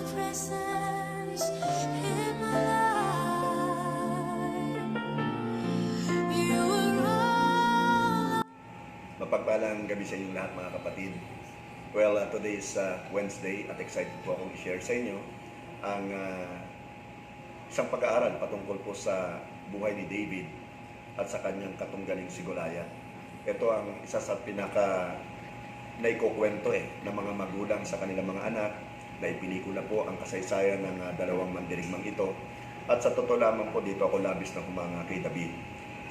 presence in my life. You are all. Mapagpalang gabi sa inyong lahat mga kapatid. Well, today is Wednesday at excited po akong i-share sa inyo ang isang pag-aaral patungkol po sa buhay ni David at sa kanyang katunggaling si Goliath. Ito ang isa sa pinaka naikukwento ng mga magulang sa kanilang mga anak. Naipelikula po ang kasaysayan ng dalawang mandirigmang ito. At sa totoo lamang po dito ako labis na humanga kay David.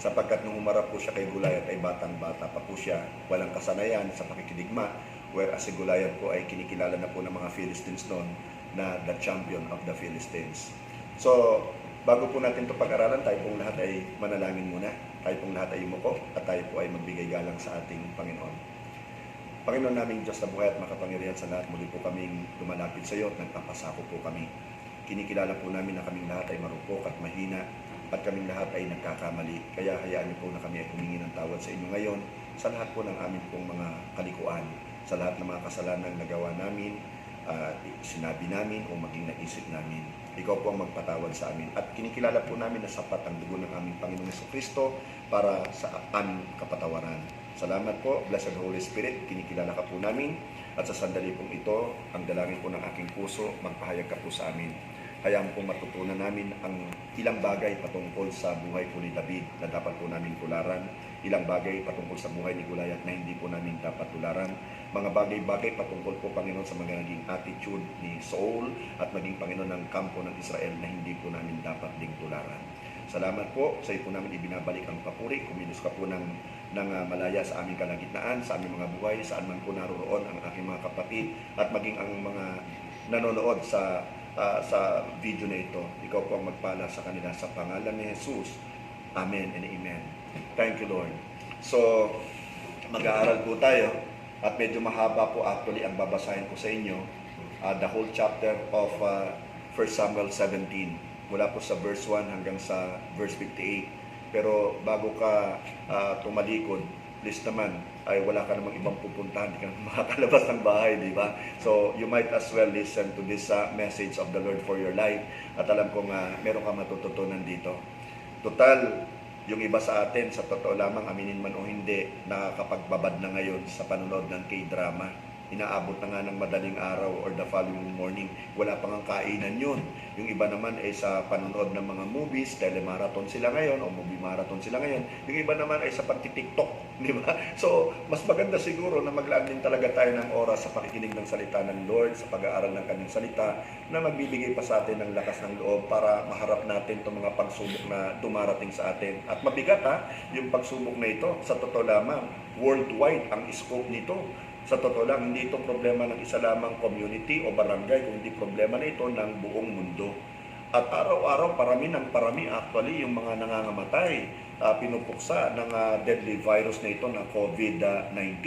Sapagkat nung humarap po siya kay Goliath ay batang-bata pa po siya. Walang kasanayan sa pakikidigma. Whereas si Goliath po ay kinikilala na po ng mga Philistines noon na the champion of the Philistines. So, bago po natin ito pag-aralan, tayo pong lahat ay manalangin muna. Tayo pong lahat ay umuko at tayo po ay magbigay galang sa ating Panginoon. Panginoon naming Diyos na buhay at makapangyarihan sa lahat, muli po kaming lumalapit sa iyo at nagpapasako po kami. Kinikilala po namin na kaming lahat ay marupok at mahina at kaming lahat ay nagkakamali. Kaya hayaan niyo po na kami ay humingi ng tawad sa inyo ngayon sa lahat po ng amin pong mga kalikuan, sa lahat ng mga kasalanan nagawa namin, sinabi namin o maging naisip namin. Ikaw po ang magpatawad sa amin. At kinikilala po namin na sapat ang dugo ng aming Panginoong Jesucristo para sa aming kapatawaran. Salamat po, Blessed Holy Spirit, kinikilala ka po namin. At sa sandali pong ito, ang dalangin po ng aking puso, magpahayag ka po sa amin. Hayaan po matutunan namin ang ilang bagay patungkol sa buhay po ni David na dapat po namin tularan. Ilang bagay patungkol sa buhay ni Goliath na hindi po namin dapat tularan. Mga bagay-bagay patungkol po, Panginoon, sa mga naging attitude ni Saul at maging Panginoon ng kampo ng Israel na hindi po namin dapat ding tularan. Salamat po, sa iyo po namin ibinabalik ang papuri. Kumilos ka po ng malaya sa aming kalagitnaan, sa aming mga buhay, saan man po naroroon ang aking mga kapatid at maging ang mga nanonood sa video na ito. Ikaw po ang magpala sa kanila sa pangalan ni Jesus. Amen and amen. Thank you, Lord. So, mag-aaral po tayo at medyo mahaba po actually ang babasahin ko sa inyo. The whole chapter of 1 Samuel 17. Mula po sa verse 1 hanggang sa verse 58. Pero bago ka tumalikod, please naman, ay wala ka namang ibang pupuntahan, hindi ka makakalabas ng bahay, di ba? So, you might as well listen to this message of the Lord for your life. At alam kong meron ka matututunan dito. Total, yung iba sa atin, sa totoo lamang, aminin man o hindi, nakakapagbabad na ngayon sa panonood ng K-drama. Inaabot na nga ng madaling araw or the following morning, wala pang ang kainan yun. Yung iba naman ay sa panonood ng mga movies, telemarathon sila ngayon o movie marathon sila ngayon. Yung iba naman ay sa pagti-TikTok, di ba? So, mas maganda siguro na maglaan din talaga tayo ng oras sa pakikinig ng salita ng Lord, sa pag-aaral ng kanyang salita, na magbibigay pa sa atin ng lakas ng loob para maharap natin itong mga pagsubok na dumarating sa atin. At mabigat yung pagsubok na ito, sa totoo lamang, worldwide ang scope nito. Sa totoo lang, hindi ito problema ng isa lamang community o barangay, kundi problema na ito ng buong mundo. At araw-araw, parami actually yung mga nangangamatay, pinupuksa ng deadly virus na ito na COVID-19.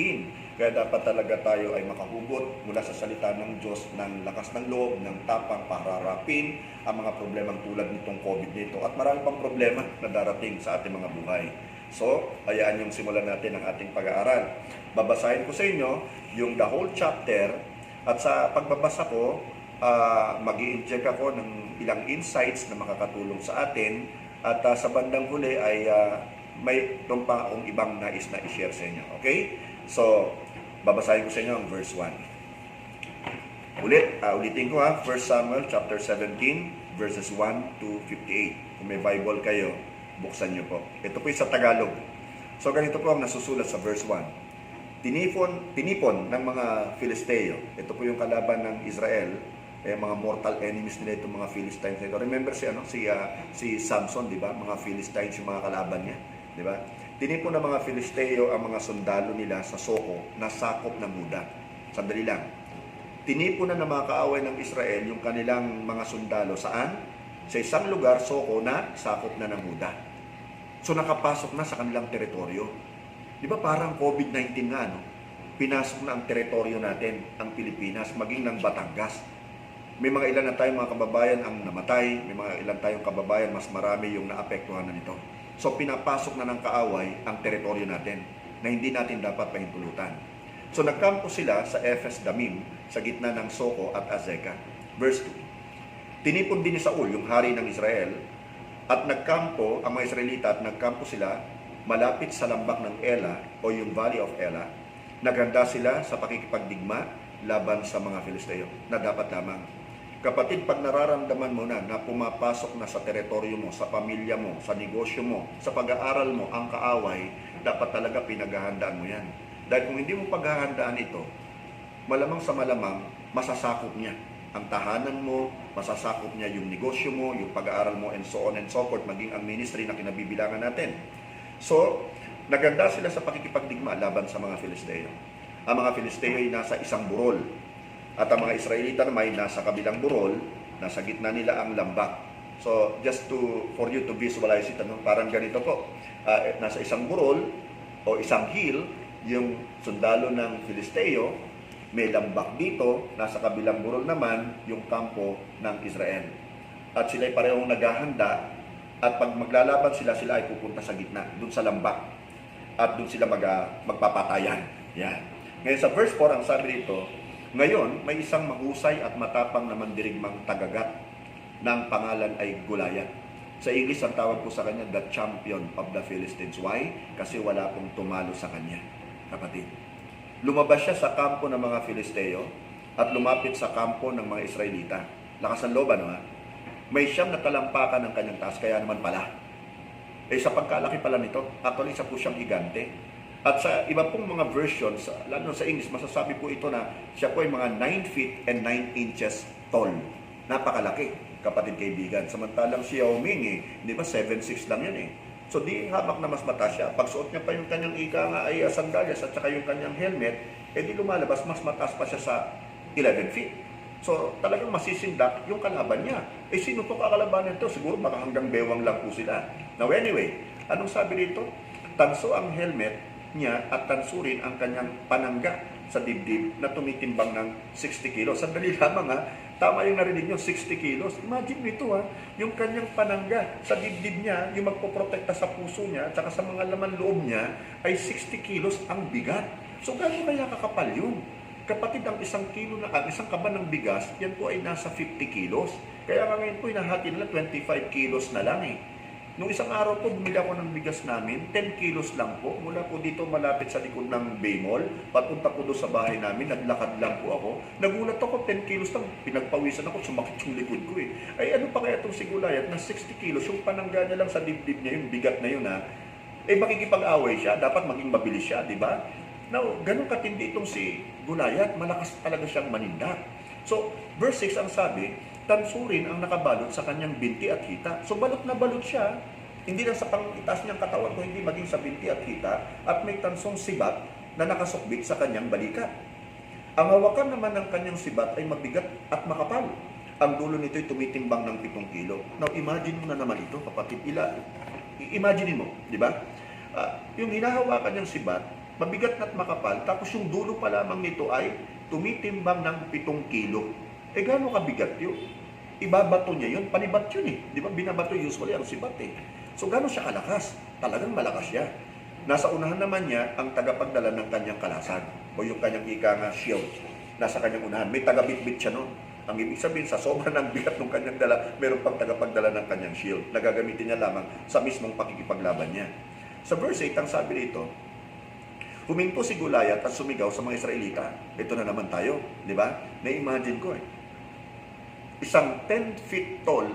Kaya dapat talaga tayo ay makahugot mula sa salita ng Diyos ng lakas ng loob, ng tapang para harapin ang mga problemang tulad nitong COVID nito. At marami pang problema na darating sa ating mga buhay. So, hayaan yung simulan natin ang ating pag-aaral. Babasahin ko sa inyo yung the whole chapter at sa pagbabasa ko, mag-i-inject ako ng ilang insights na makakatulong sa atin at sa bandang huli ay may pa akong ibang nais na i-share sa inyo. Okay? So, babasahin ko sa inyo ang verse 1. Ulitin ko 1 Samuel chapter 17 verses 1 to 58. Kung may Bible kayo, buksan niyo po. Ito po sa Tagalog. So ganito po ang nasusulat sa verse 1. Tinipon ng mga Filisteo. Ito po yung kalaban ng Israel, mga mortal enemies nila itong mga Philistines nito. Remember si Samson, di ba? Mga Philistines yung mga kalaban niya, di ba? Tinipon ng mga Filisteo ang mga sundalo nila sa Soko na sakop ng Huda. Sandali lang. Tinipon na ng mga kaaway ng Israel yung kanilang mga sundalo saan? Sa isang lugar, Soko, na sakop na ng Huda. So nakapasok na sa kanilang teritoryo. Di ba parang COVID-19 nga, no? Pinasok na ang teritoryo natin, ang Pilipinas, maging ng Batangas. May mga ilan na tayong mga kababayan ang namatay, may mga ilan tayong kababayan, mas marami yung naapektuhan na nito. So pinapasok na ng kaaway ang teritoryo natin na hindi natin dapat pahintulutan. So nagkampo sila sa Ephes Damim sa gitna ng Soko at Azekah. verse 2. Tinipon din ni Saul, yung hari ng Israel, at nagkampo, ang mga Israelita, at nagkampo sila malapit sa lambak ng Ela o yung Valley of Ela. Naghanda sila sa pakikipagdigma laban sa mga Filisteo na dapat lamang. Kapatid, pag nararamdaman mo na pumapasok na sa teritoryo mo, sa pamilya mo, sa negosyo mo, sa pag-aaral mo, ang kaaway, dapat talaga pinaghahandaan mo yan. Dahil kung hindi mo paghahandaan ito, malamang sa malamang, masasakop niya ang tahanan mo, masasakop niya yung negosyo mo, yung pag-aaral mo, and so on and so forth, maging ang ministry na kinabibilangan natin. So, naganda sila sa pakikipagdigma laban sa mga Filisteo. Ang mga Filisteo ay nasa isang burol, at ang mga Israelita naman ay nasa kabilang burol, nasa gitna nila ang lambak. So, just for you to visualize it, parang ganito po. Nasa isang burol o isang hill, yung sundalo ng Filisteo, may lambak dito, nasa kabilang burol naman, yung kampo ng Israel. At sila ay parehong naghahanda, at pag maglalaban sila, sila ay pupunta sa gitna, dun sa lambak. At dun sila magpapatayan. Yan. Ngayon sa verse 4, ang sabi dito, ngayon, may isang mahusay at matapang na mandirigmang tagagat ng pangalan ay Goliath. Sa English, ang tawag po sa kanya, the champion of the Philistines. Why? Kasi wala pong tumalo sa kanya, kapatid. Lumabas siya sa kampo ng mga Filisteo at lumapit sa kampo ng mga Israelita. Lakas ng loob, ano ha? May siyang natalampakan ng kanyang taas, kaya naman pala. Sa pagkalaki pala nito, actually isa po siyang higante. At sa iba pong mga versions, lalo sa English, masasabi po ito na siya po ay mga 9 feet and 9 inches tall. Napakalaki, kapatid kaibigan. Samantalang si Yao Ming, di ba, 7'6" lang yan eh. So di hamak na mas mataas siya. Pagsuot niya pa yung kanyang ika nga ay sandalyas at saka yung kanyang helmet, di lumalabas, mas mataas pa siya sa 11 feet. So talagang masisindak yung kalaban niya. Sino to kakalabanan ito? Siguro baka hanggang bewang lang po sila. Now anyway, anong sabi dito? Tanso ang helmet niya at tansurin ang kanyang panangga sa dibdib na tumitimbang ng 60 kilos. Sandali lamang ha, tama yung narinig nyo, 60 kilos. Imagine nito ha, yung kanyang panangga sa dibdib niya, yung magpoprotekta sa puso niya, at saka sa mga laman loob niya, ay 60 kilos ang bigat. So gano'n kaya kakapal yun? Kapatid, ang isang kaban ng bigas, yan po ay nasa 50 kilos. Kaya nga ngayon po, inahati nila 25 kilos na lang eh. Nung isang araw po, bumili ako ng bigas namin, 10 kilos lang po. Mula po dito malapit sa likod ng Bay Mall, papunta po doon sa bahay namin, naglakad lang po ako. Nagulat ako, 10 kilos lang, pinagpawisan ako, sumakit yung likod ko eh. Ay ano pa kaya itong si Goliath na 60 kilos, yung panangga niya lang sa dibdib niya, yung bigat na yun ha. Makikipag-away siya, dapat maging mabilis siya, di ba? Now, ganun katindi itong si Goliath, malakas talaga siyang manindak. So, verse 6 ang sabi, tansurin ang nakabalot sa kanyang binti at hita. So balot na balot siya, hindi lang sa pangitaas niyang katawan, kundi maging sa binti at hita, at may tansong sibat na nakasukbit sa kanyang balikat. Ang hawakan naman ng kanyang sibat ay mabigat at makapal. Ang dulo nito ay tumitimbang ng 7 kilo. Now imagine mo na naman ito, kapatid. Imagine mo, di ba? Yung hinahawakan niyang sibat, mabigat at makapal, tapos yung dulo pa lamang nito ay tumitimbang ng 7 kilo. Gaano kabigat yun? Ibabato niya yun, panibat yun eh. Di ba? Binabato usually ang sibat eh. So gaano siya kalakas? Talagang malakas siya. Nasa unahan naman niya ang tagapagdala ng kanyang kalasan o yung kanyang ika nga shield. Nasa kanyang unahan. May tagabitbit siya nun. Ang ibig sabihin, sa sobrang ng bigat ng kanyang dala, meron pang tagapagdala ng kanyang shield na gagamitin niya lamang sa mismong pakikipaglaban niya. Sa verse 8, ang sabi dito, huminto si Goliath at sumigaw sa mga Israelita. Ito na naman tayo, di ba? Na-imagine ko eh. Isang 10 feet tall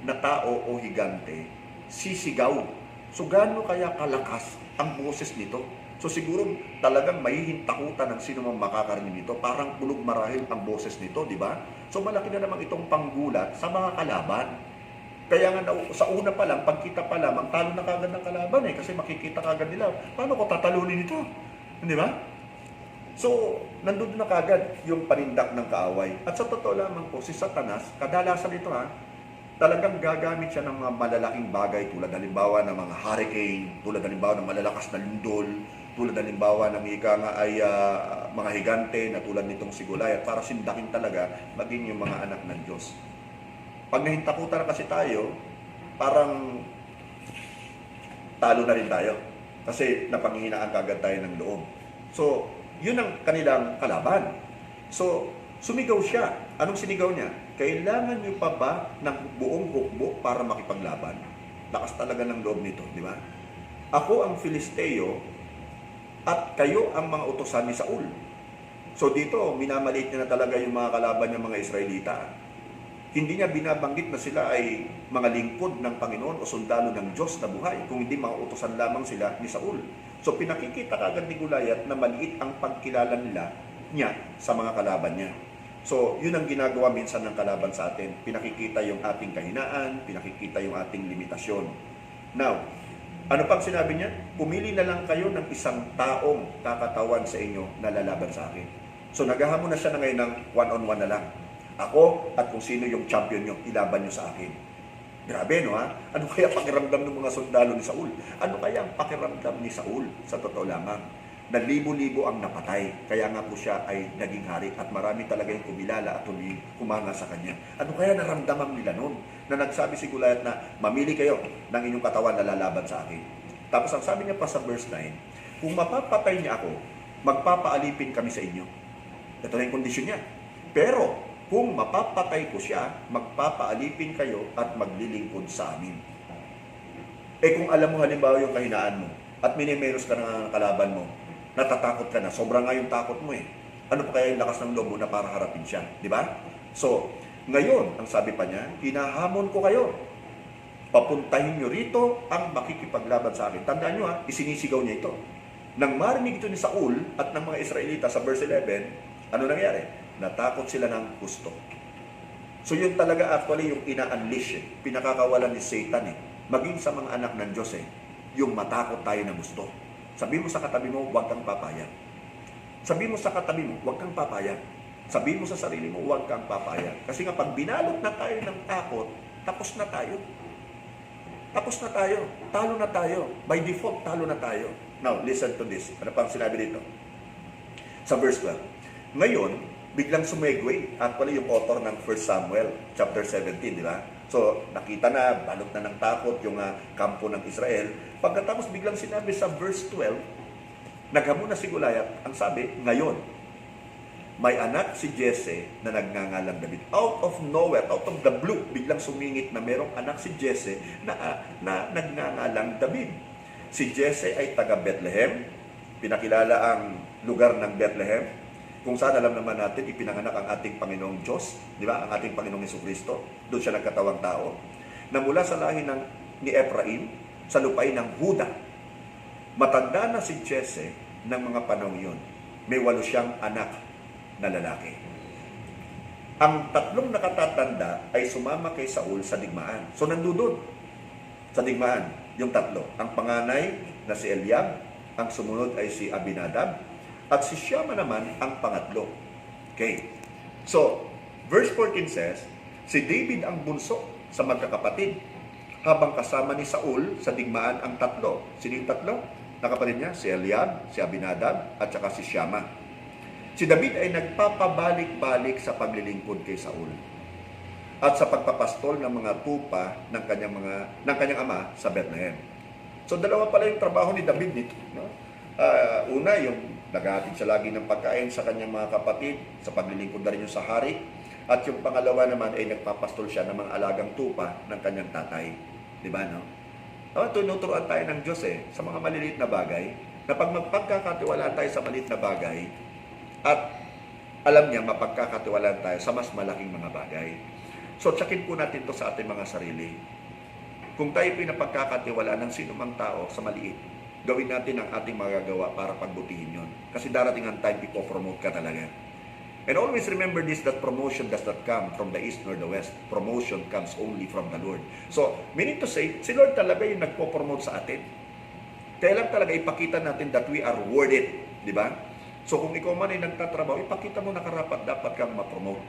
na tao o higante, sisigaw. So gaano kaya kalakas ang boses nito? So siguro talagang mahihintakutan ng sino mang makakarinig nito. Parang bulog marahil ang boses nito, di ba? So malaki na naman itong panggulat sa mga kalaban. Kaya nga sa una pa lang, pagkita pa lamang, talo na kagad ng kalaban eh. Kasi makikita kagad nila, paano ko tatalunin ito? Di ba? So, nandun na kagad yung panindak ng kaaway. At sa totoo lamang po, si Satanas, kadalasan ito talagang gagamit siya ng mga malalaking bagay tulad halimbawa ng mga hurricane, tulad halimbawa ng malalakas na lindol, tulad halimbawa ng ika nga ay mga higante na tulad nitong si Goliath para sindakin talaga maging yung mga anak ng Diyos. Pag nahintakutan na kasi tayo, parang talo na rin tayo. Kasi napanghihinaan kagad tayo ng loob. So, yun ang kanilang kalaban. So, sumigaw siya. Anong sinigaw niya? kailangan nyo pa ba ng buong hukbo para makipaglaban? Lakas talaga ng loob nito, di ba? Ako ang Filisteo at kayo ang mga utusan ni Saul. So dito, minamaliit niya na talaga yung mga kalaban ng mga Israelita. Hindi niya binabanggit na sila ay mga lingkod ng Panginoon o sundalo ng Diyos na buhay, kung hindi mga utusan lamang sila ni Saul. So pinakikita kagad ni Goliath na maliit ang pagkilala niya sa mga kalaban niya. So yun ang ginagawa minsan ng kalaban sa atin. Pinakikita yung ating kahinaan, pinakikita yung ating limitasyon. Now, ano pang sinabi niya? Pumili na lang kayo ng isang taong kakatawan sa inyo na lalaban sa akin. So naghahamon na siya na ngayon ng one-on-one na lang. Ako at kung sino yung champion nyo, ilaban nyo sa akin. Grabe, no ha? Ano kaya pakiramdam ng mga sundalo ni Saul? Ano kaya ang pakiramdam ni Saul? Sa totoo lamang, na libo-libo ang napatay. Kaya nga po siya ay naging hari at marami talaga yung kumilala at humanga sa kanya. Ano kaya naramdaman nila noon? Na nagsabi si Goliath na, mamili kayo ng inyong katawan na lalaban sa akin. Tapos ang sabi niya pa sa verse 9, kung mapapatay niya ako, magpapaalipin kami sa inyo. Ito na yung kondisyon niya. Pero, kung mapapatay ko siya, magpapaalipin kayo at maglilingkod sa amin. Eh kung alam mo halimbawa yung kahinaan mo at minimeros ka ng kalaban mo, natatakot ka na, sobrang nga yung takot mo eh. Ano pa kaya yung lakas ng loob mo na para harapin siya? Di ba? So, ngayon, ang sabi pa niya, hinahamon ko kayo. Papuntahin nyo rito ang makikipaglaban sa akin. Tandaan nyo ha, isinisigaw niya ito. Nang marinig ito ni Saul at ng mga Israelita sa verse 11, ano nangyari? Natakot sila ng gusto. So yun talaga actually yung ina-unleash eh. Pinakakawalan ni Satan eh. Maging sa mga anak ng Diyos eh. Yung matakot tayo na gusto. Sabi mo sa katabi mo, huwag kang papayag. Sabi mo sa katabi mo, huwag kang papayag. Sabi mo sa sarili mo, huwag kang papayag. Kasi nga pag binalot na tayo ng takot, tapos na tayo. Tapos na tayo. Talo na tayo. By default, talo na tayo. Now, listen to this. Ano pang sinabi dito? Sa verse 12. Ngayon, biglang sumegway. Actually, yung author ng 1 Samuel, chapter 17, di ba? So, nakita na, balot na ng takot yung kampo ng Israel. Pagkatapos, biglang sinabi sa verse 12, naghamon na si Goliath. Ang sabi, ngayon, may anak si Jesse na nagngangalang David. Out of nowhere, out of the blue, biglang sumingit na merong anak si Jesse na nagngangalang David. Si Jesse ay taga Bethlehem. Pinakilala ang lugar ng Bethlehem, kung saan alam naman natin ipinanganak ang ating Panginoong Diyos, di ba? Ang ating Panginoong Jesucristo. Doon siya nagkatawang tao. Na mula sa lahi ni Ephraim, sa lupain ng Huda. Matanda na si Jesse ng mga panahon yun. May 8 siyang anak na lalaki. Ang 3 nakatatanda ay sumama kay Saul sa digmaan. So nandudod sa digmaan, yung 3. Ang panganay na si Eliab, ang sumunod ay si Abinadab, at si Shammah naman ang pangatlo. Okay. So, verse 14 says, si David ang bunso sa magkakapatid, habang kasama ni Saul sa digmaan ang 3. Sino yung 3? Nakapatid niya, si Eliab, si Abinadab, at saka si Shammah. Si David ay nagpapabalik-balik sa paglilingkod kay Saul at sa pagpapastol ng mga tupa ng kanyang ama sa Bethlehem. So, dalawa pala yung trabaho ni David nito. No? Una, yung naghahatid siya lagi ng pagkain sa kanyang mga kapatid, sa paglilingkod na rin yung sa hari. At yung pangalawa naman ay nagpapastol siya ng mga alagang tupa ng kanyang tatay. Di ba, no? Tinuturuan tayo ng Diyos sa mga maliliit na bagay, na pag magpagkakatiwalaan tayo sa maliit na bagay, at alam niya mapagkakatiwalaan tayo sa mas malaking mga bagay. So, tsakin po natin to sa ating mga sarili. Kung tayo pinapagkakatiwalaan ng sino mang tao sa maliit, gawin natin ang ating magagawa para pagbutihin yon. Kasi darating ang time, ipopromote ka talaga. And always remember this, that promotion does not come from the east nor the west. Promotion comes only from the Lord. So, meaning to say, si Lord talaga yung nagpo-promote sa atin. Kaya lang talaga ipakita natin that we are worth it. Di ba? So, kung ikaw man ay nagtatrabaho, ipakita mo na karapat dapat kang ma-promote.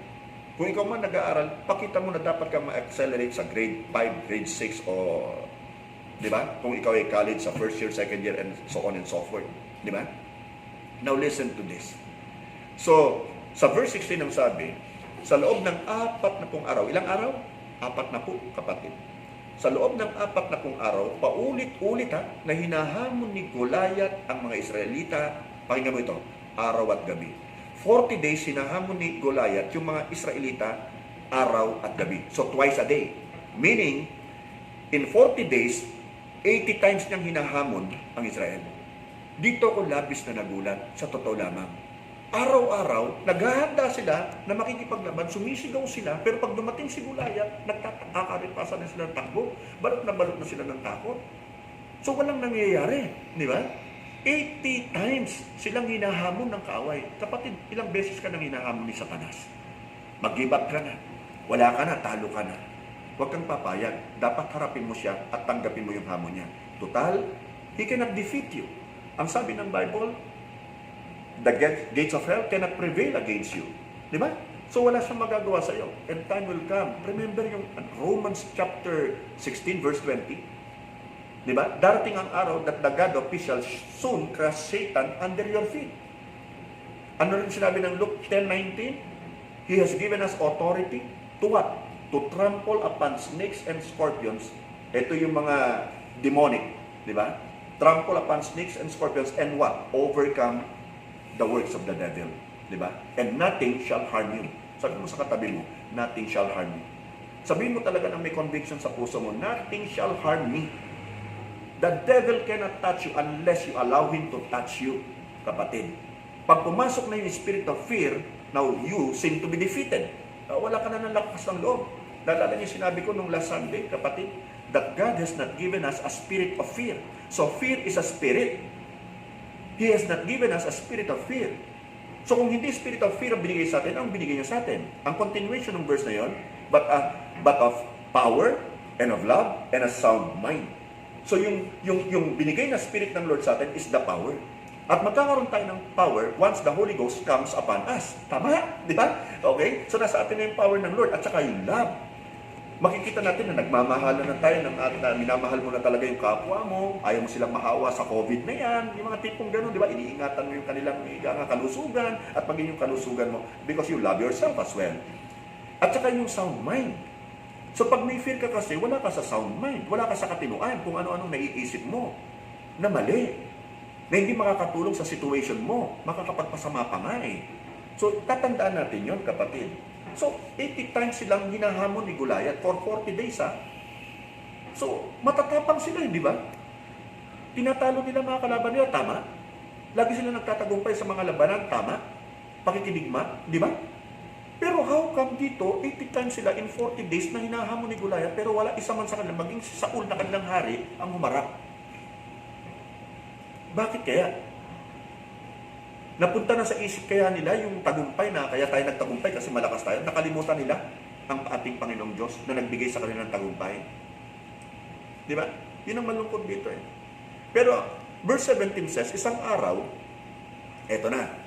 Kung ikaw man nag-aaral, pakita mo na dapat kang ma-accelerate sa grade 5, grade 6, o di ba? Kung ikaw ay college sa first year, second year, and so on and so forth. Di ba? Now listen to this. So, sa verse 16 ang sabi, sa loob ng 40 araw, ilang araw? 40, kapatid. Sa loob ng 40 araw, paulit-ulit na hinahamon ni Goliath ang mga Israelita. Pakinggan mo ito, araw at gabi. 40 days hinahamon ni Goliath yung mga Israelita araw at gabi. So twice a day. Meaning, in 40 days, 80 times niyang hinahamon ang Israel. Dito ako labis na nagulat, sa totoo lamang. Araw-araw, naghahanda sila na makikipaglaban, sumisigaw sila, pero pag dumating si Goliath, nagtataka-karipasan na sila ng takbo, balot na sila ng takot. So walang nangyayari, di ba? 80 times silang hinahamon ng kaaway. Kapatid, ilang beses ka nang hinahamon ni Satanas? Mag-give up ka na, wala ka na, talo ka na. Huwag kang papayag, dapat harapin mo siya at tanggapin mo yung hamon niya. Total, he cannot defeat you. Ang sabi ng Bible, the gates of hell cannot prevail against you. Di ba? So wala siyang magagawa sa iyo. And time will come. Remember yung Romans chapter 16 verse 20? Di ba? Darating ang araw that the God of peace shall soon crush Satan under your feet. Ano rin sinabi ng Luke 10:19? He has given us authority to what? To trample upon snakes and scorpions. Ito yung mga demonic, di ba? Trample upon snakes and scorpions and what? Overcome the works of the devil, di ba? And nothing shall harm you. Sabi mo sa katabi mo, nothing shall harm you. Sabihin mo talaga na may conviction sa puso mo, nothing shall harm me. The devil cannot touch you unless you allow him to touch you, kapatid. Pag pumasok na yung spirit of fear, now you seem to be defeated. Wala ka na ng lakas ng loob. Naalala niyo sinabi ko nung last Sunday, kapatid, that God has not given us a spirit of fear. So fear is a spirit. He has not given us a spirit of fear. So kung hindi spirit of fear ang binigay sa atin, ang binigay niya sa atin? Ang continuation ng verse na yon, but of power and of love and a sound mind. So yung binigay na spirit ng Lord sa atin is the power. At magkakaroon tayo ng power once the Holy Ghost comes upon us. Tama? Di ba? Okay? So nasa atin na yung power ng Lord at saka yung love. Makikita natin na nagmamahalan na tayo na minamahal mo na talaga yung kapwa mo, ayaw mo silang maawa sa COVID na yan, yung mga tipong gano'n, di ba? Iniingatan mo yung kanilang kalusugan at maging yung kalusugan mo because you love yourself as well. At saka yung sound mind. So pag may fear ka kasi, wala ka sa sound mind, wala ka sa katinuan kung ano-anong naiisip mo na mali, na hindi makakatulong sa situation mo, makakapagpasama pa nga eh. So tatandaan natin yon, kapatid. So, 80 times silang hinahamon ni Goliath for 40 days, ha? So, matatapang sila, di ba? Tinatalo nila mga kalaban nila, tama? Lagi sila nagtatagumpay sa mga labanan, tama? Pakikinigma, di ba? Pero how come dito, 80 times sila in 40 days na hinahamon ni Goliath, pero wala isa man sa kanila, maging si Saul na kanilang hari, ang humarap? Bakit kaya? Napunta na sa isip kaya nila yung tagumpay na kaya tayo nagtagumpay kasi malakas tayo. Nakalimutan nila ang ating Panginoong Diyos na nagbigay sa kanila ng tagumpay. Di ba? Yun ang malungkot dito eh. Pero verse 17 says, isang araw, eto na,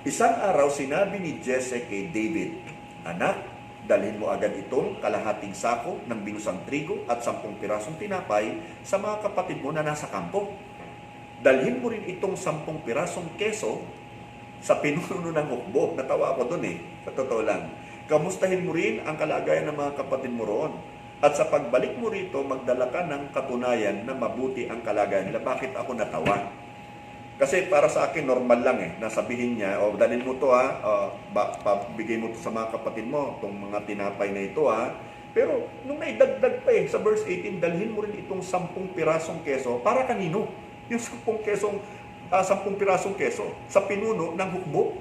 isang araw sinabi ni Jesse kay David, anak, dalhin mo agad itong kalahating sako ng binusang trigo at 10 pirasong tinapay sa mga kapatid mo na nasa kampo. Dalhin mo rin itong 10 pirasong keso sa pinuno ng hukbo. Natawa ako doon eh, sa totoo lang. Kamustahin mo rin ang kalagayan ng mga kapatid mo roon. At sa pagbalik mo rito, magdala ka ng katunayan na mabuti ang kalagayan nila. Bakit ako natawa? Kasi para sa akin, normal lang eh. Nasabihin niya, dalhin mo to ha, bigay mo to sa mga kapatid mo, itong mga tinapay na ito ha. Pero nung naidagdag pa eh, sa verse 18, dalhin mo rin itong 10 pirasong keso. Para kanino? Yung 10 pirasong keso sa pinuno ng hukbo.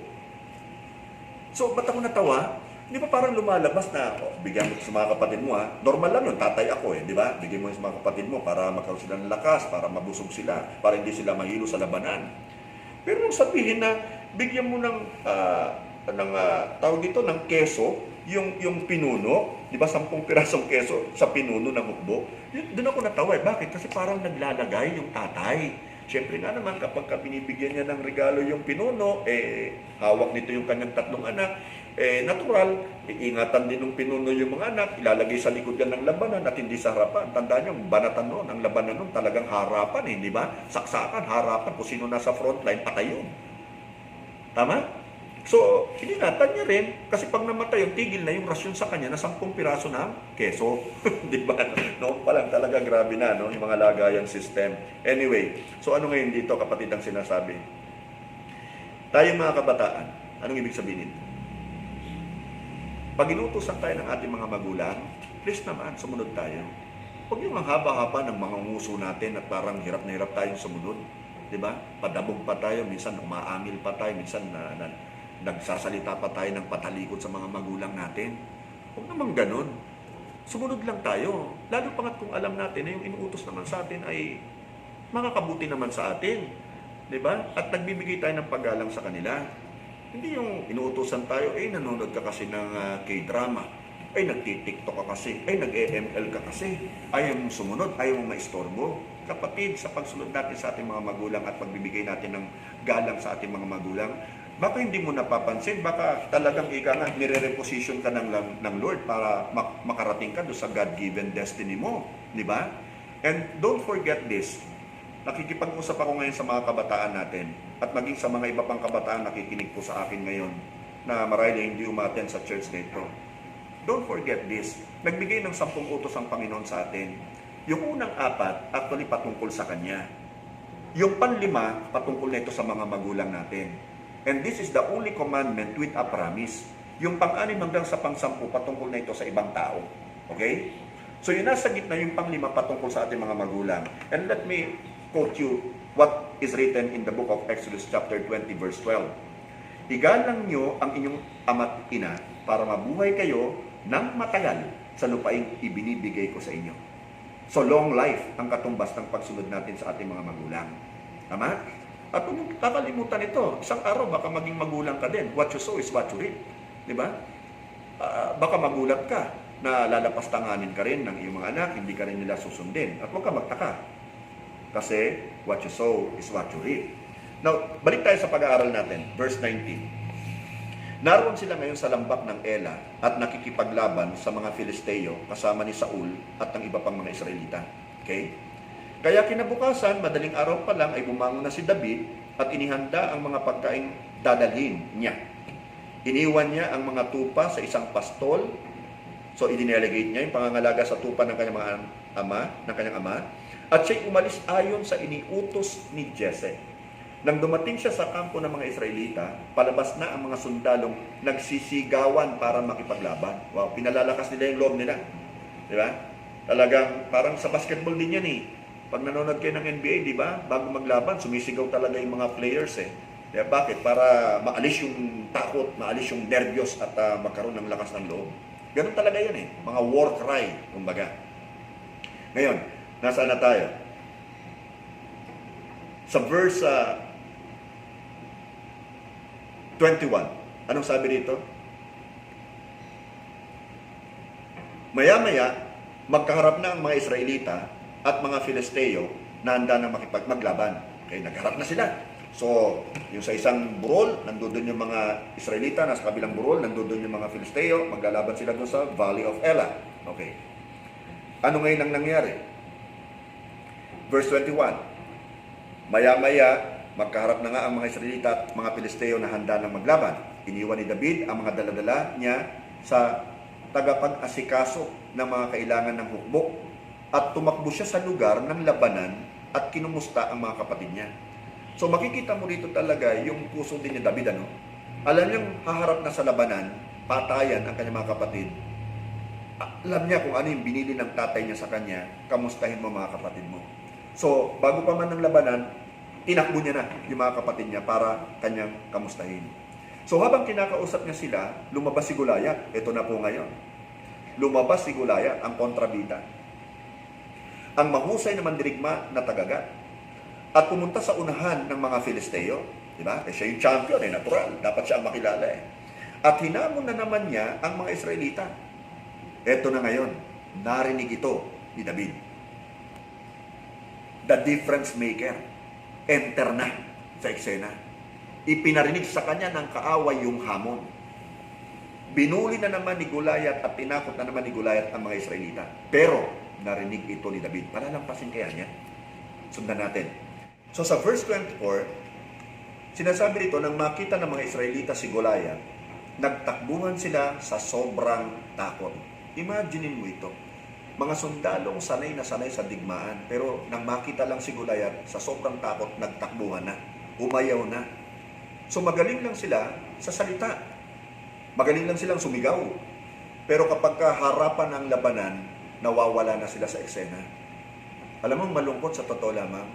So, ba't ako natawa? Di ba parang lumalabas na, bigyan mo sa mga kapatid mo ha. Normal lang yun, tatay ako eh, di ba? Bigyan mo sa mga kapatid mo para magkaroon sila ng lakas, para mabusog sila, para hindi sila mahilo sa labanan. Pero nung sabihin na, bigyan mo tawag dito, ng keso, yung pinuno, di ba 10 pirasong keso sa pinuno ng hukbo, doon ako natawa eh. Bakit? Kasi parang naglalagay yung tatay. Siyempre nga naman, kapag binibigyan niya ng regalo yung pinuno, hawak nito yung kanyang 3 anak, natural, iingatan din ng pinuno yung mga anak, ilalagay sa likod yan ng labanan at hindi sa harapan. Tandaan nyo, banatan noon, ang labanan noon talagang harapan eh, di ba? Saksakan, harapan, kung sino nasa frontline, patay yun. Tama? So, iningatan niya rin, kasi pag namatay yung tigil na yung rasyon sa kanya na 10 piraso ng keso. Di ba? Noon pa lang talaga grabe na, no? Yung mga lagayan system. Anyway, so ano ngayon dito, kapatid, ang sinasabi? Tayong mga kabataan, anong ibig sabihin nito? Pag inutusan tayo ng ating mga magulang, please naman, sumunod tayo. Huwag yung ang haba-haba ng mga nguso natin at parang hirap na hirap tayong sumunod. Di ba? Padabog pa tayo, minsan umaamil pa tayo, minsan nagsasalita pa tayo ng patalikod sa mga magulang natin. Huwag naman ganun. Sumunod lang tayo. Lalo pa kung alam natin na yung inuutos naman sa atin ay makakabuti naman sa atin. Di ba? At nagbibigay tayo ng paggalang sa kanila. Hindi yung inuutosan tayo, nanonood ka kasi ng K-drama. Nagtitiktok ka kasi, nag-EML ka kasi, ayaw mong sumunod, ayaw mong maistorbo. Kapatid, sa pagsunod natin sa ating mga magulang at pagbibigay natin ng galang sa ating mga magulang, baka hindi mo napapansin, baka talagang nire-reposition ka ng Lord para makarating ka doon sa God-given destiny mo. Di ba? And don't forget this, nakikipag-usap ako ngayon sa mga kabataan natin at maging sa mga iba pang kabataan nakikinig po sa akin ngayon na marahil hindi umattend sa church dito. Don't forget this. Nagbigay ng 10 utos ang Panginoon sa atin. Yung unang 4, actually patungkol sa Kanya. Yung panlima, patungkol nito sa mga magulang natin. And this is the only commandment with a promise. Yung pang-6 hanggang sa pang-10, patungkol na ito sa ibang tao. Okay? So yun nasa gitna yung pang-5 patungkol sa ating mga magulang. And let me quote you what is written in the book of Exodus chapter 20 verse 12. Igalang nyo ang inyong ama't ina para mabuhay kayo ng matagal sa lupaing ibinibigay ko sa inyo. So long life ang katumbas ng pagsunod natin sa ating mga magulang. Tama? At kung kakalimutan ito, isang araw baka maging magulang ka din. What you sow is what you reap. Di ba? Baka magulat ka na lalapastanganin ka rin ng iyong mga anak, hindi ka rin nila susundin. At huwag ka magtaka. Kasi what you sow is what you reap. Now, balik tayo sa pag-aaral natin. Verse 19. Naroon sila ngayon sa lambak ng Ela at nakikipaglaban sa mga Filisteo kasama ni Saul at ng iba pang mga Israelita. Okay? Kaya kinabukasan, madaling araw pa lang ay bumangon na si David at inihanda ang mga pagkain dadalhin niya. Iniwan niya ang mga tupa sa isang pastol. So, i-delegate niya yung pangangalaga sa tupa ng kanyang ama, at siya'y umalis ayon sa iniutos ni Jesse. Nang dumating siya sa kampo ng mga Israelita, palabas na ang mga sundalong nagsisigawan para makipaglaban. Wow, pinalalakas nila yung loob nila. Di ba? Talagang parang sa basketball din yan eh. Pag nanonood kayo ng NBA, di ba? Bago maglaban, sumisigaw talaga yung mga players eh. Diba? Bakit? Para maalis yung takot, maalis yung nervyos at magkaroon ng lakas ng loob. Ganun talaga yan eh. Mga war cry, kumbaga. Ngayon, nasaan na tayo? Sa verse 21. Anong sabi dito? Maya-maya, magkaharap na ang mga Israelita at mga Filisteo na handa na maglaban. Okay, nagharap na sila. So, yung sa isang burol, nandoon yung mga Israelita, nasa kabilang burol, nandoon yung mga Filisteo, maglalaban sila doon sa Valley of Ela. Okay. Ano ngayon ang nangyari? Verse 21. Maya-maya, magkaharap na nga ang mga Israelita at mga Pilisteo na handa ng maglaban. Iniwan ni David ang mga daladala niya sa tagapag-asikaso ng mga kailangan ng hukbo at tumakbo siya sa lugar ng labanan at kinumusta ang mga kapatid niya. So makikita mo dito talaga yung puso din ni David. Alam niyang haharap na sa labanan, patayan ang kanyang mga kapatid. Alam niya kung ano yung binili ng tatay niya sa kanya, kamustahin mo mga kapatid mo. So bago pa man ng labanan, tinakbo niya na yung mga kapatid niya para kanyang kamustahin. So habang kinakausap niya sila, lumabas si Goliath. Ito na po ngayon. Lumabas si Goliath, ang kontrabida. Ang mahusay na mandirigma na tagagat. At pumunta sa unahan ng mga Filisteo. Diba? Eh, siya yung champion, natural. Dapat siya ang makilala eh. At hinamon na naman niya ang mga Israelita. Ito na ngayon. Narinig ito ni David. The difference maker. Enter na sa eksena. Ipinarinig sa kanya ng kaaway yung hamon. Binuli na naman ni Goliath at tinakot na naman ni Goliath ang mga Israelita. Pero, narinig ito ni David. Palalampasin kaya niya? Sundan natin. So sa verse 24, sinasabi dito, nang makita ng mga Israelita si Goliath, nagtakbuhan sila sa sobrang takot. Imaginin mo ito. Mga sundalong sanay na sanay sa digmaan, pero nang makita lang si Goliath, sa sobrang takot, nagtakbuhan na, umayaw na. So magaling lang sila sa salita. Magaling lang silang sumigaw. Pero kapag harapan ng labanan, nawawala na sila sa eksena. Alam mo, malungkot sa totoo lamang,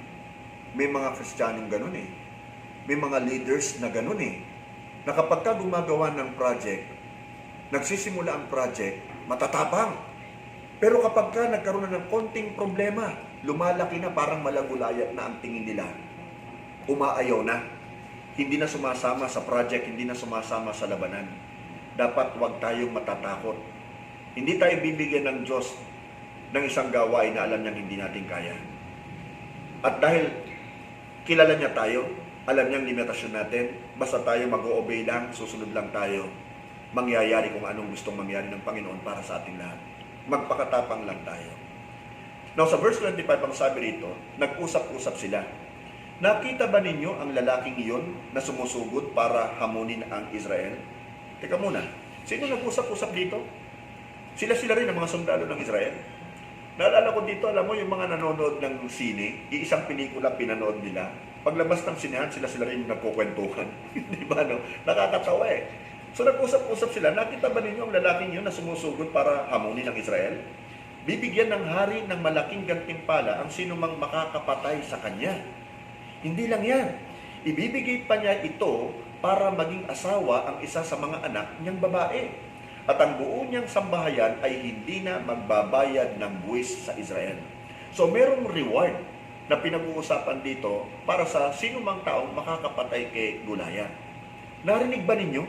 may mga Kristiyanong ganun eh. May mga leaders na ganun eh. Na kapag ka gumagawa ng project, nagsisimula ang project, matatapang. Pero kapag ka nagkaroon na ng konting problema, lumalaki na, parang malagulayat na ang tingin nila. Umaayaw na. Hindi na sumasama sa project, hindi na sumasama sa labanan. Dapat huwag tayong matatakot. Hindi tayo bibigyan ng Diyos ng isang gawain na alam niyang hindi natin kaya. At dahil kilala niya tayo, alam niyang limitasyon natin, basta tayo mag-o-obey lang, susunod lang tayo, mangyayari kung anong gustong mangyari ng Panginoon para sa ating lahat. Magpakatapang lang tayo. Now, sa verse 25, ang sabi rito, nag-usap-usap sila. Nakita ba ninyo ang lalaking iyon na sumusugod para hamunin ang Israel? Teka muna, sino nag-usap-usap dito? Sila rin ang mga sundalo ng Israel. Naalala ko dito, alam mo, yung mga nanonood ng sine, iisang pelikula pinanood nila, paglabas ng sinehan, sila rin yung nagkukwentuhan. Di ba, no? Nakakatawa eh. So nag-usap-usap sila, nakita ba ninyo ang lalaking iyon na sumusugod para hamunin ang Israel? Bibigyan ng hari ng malaking gantimpala ang sinumang makakapatay sa kanya. Hindi lang yan. Ibibigay pa niya ito para maging asawa ang isa sa mga anak niyang babae. At ang buo niyang sambahayan ay hindi na magbabayad ng buwis sa Israel. So merong reward na pinag-uusapan dito para sa sinumang taong makakapatay kay Goliath. Narinig ba ninyo?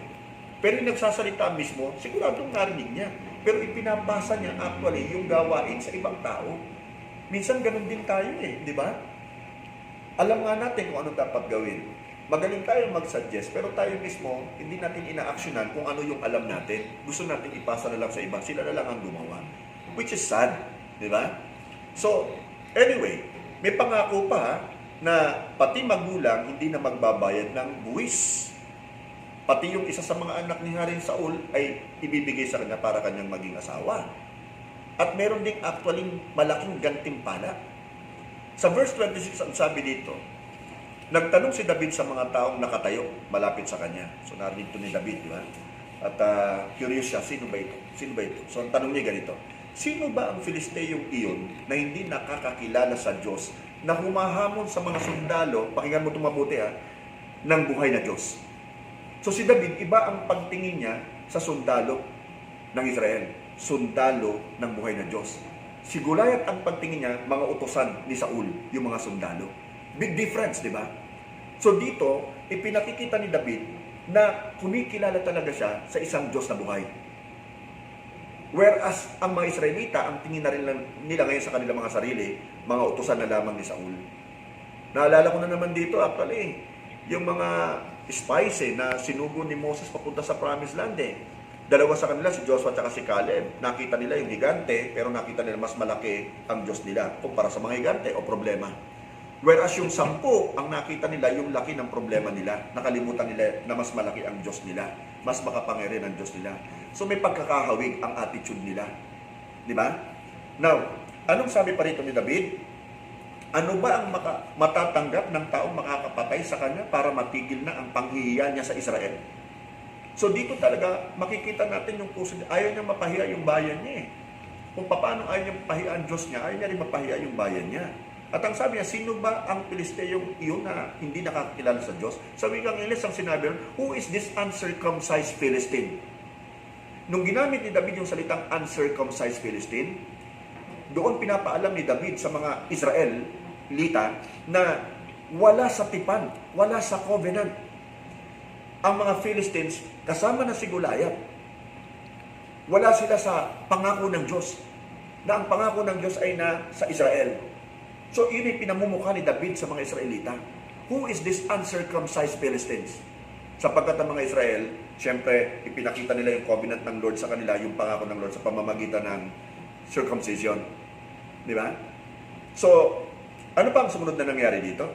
Pero yung nagsasalita mismo, siguradong narinig niya. Pero ipinapasa niya actually yung gawain sa ibang tao. Minsan ganun din tayo eh, di ba? Alam nga natin kung ano dapat gawin. Magaling tayo mag-suggest, pero tayo mismo, hindi natin ina-actionan kung ano yung alam natin. Gusto natin ipasa na lang sa iba, sila na lang ang gumawa. Which is sad, di ba? So, anyway, may pangako pa na pati magulang hindi na magbabayad ng buwis. Pati yung isa sa mga anak ni Haring Saul ay ibibigay sa kanya para kanyang maging asawa. At meron ding actually malaking gantimpala. Sa verse 26, ang sabi dito, nagtanong si David sa mga taong nakatayo malapit sa kanya. So narinig ito ni David, di ba? At curious siya, sino ba ito? Sino ba ito? So ang tanong niya ganito, sino ba ang Filisteyong iyon na hindi nakakakilala sa Diyos, na humahamon sa mga sundalo, pakinggan mo ito mabuti ng buhay na Diyos? So si David, iba ang pagtingin niya sa sundalo ng Israel. Sundalo ng buhay na Diyos. Si Goliath ang pagtingin niya, mga utosan ni Saul, yung mga sundalo. Big difference, di ba? So dito, ipinakikita ni David na kumikilala talaga siya sa isang Diyos na buhay. Whereas ang mga Israelita, ang tingin na rin nila ngayon sa kanilang mga sarili, mga utosan na lamang ni Saul. Naalala ko na naman dito, actually, yung mga spies na sinugo ni Moses papunta sa Promised Land Dalawa sa kanila, si Joshua at si Caleb. Nakita nila yung higante, pero nakita nila mas malaki ang Diyos nila kumpara sa mga higante o problema. Whereas yung 10, ang nakita nila yung laki ng problema nila. Nakalimutan nila na mas malaki ang Diyos nila. Mas makapangyarihan ang Diyos nila. So may pagkakahawig ang attitude nila. Di ba? Now, anong sabi pa rito ni David? Ano ba ang matatanggap ng taong makakapatay sa kanya para matigil na ang panghihiya niya sa Israel? So dito talaga makikita natin yung puso niya. Ayaw niya mapahiya yung bayan niya Kung paano ayaw niya mapahiya ang Diyos niya, ayaw niya rin mapahiya yung bayan niya. At ang sabi niya, sino ba ang Filisteyong iyon na hindi nakakilala sa Diyos? Sa wikang Ingles, ang sinabi, who is this uncircumcised Philistine? Nung ginamit ni David yung salitang uncircumcised Philistine, doon pinapaalam ni David sa mga Israelita na wala sa tipan, wala sa covenant. Ang mga Philistines, kasama na si Goliath, wala sila sa pangako ng Diyos. Na ang pangako ng Diyos ay na sa Israel. So, yun ay pinamumukha ni David sa mga Israelita. Who is this uncircumcised Philistines? Sapagkat ang mga Israel, siyempre, ipinakita nila yung covenant ng Lord sa kanila, yung pangako ng Lord sa pamamagitan ng circumcision. Di ba? So, ano pa ang sumunod na nangyari dito?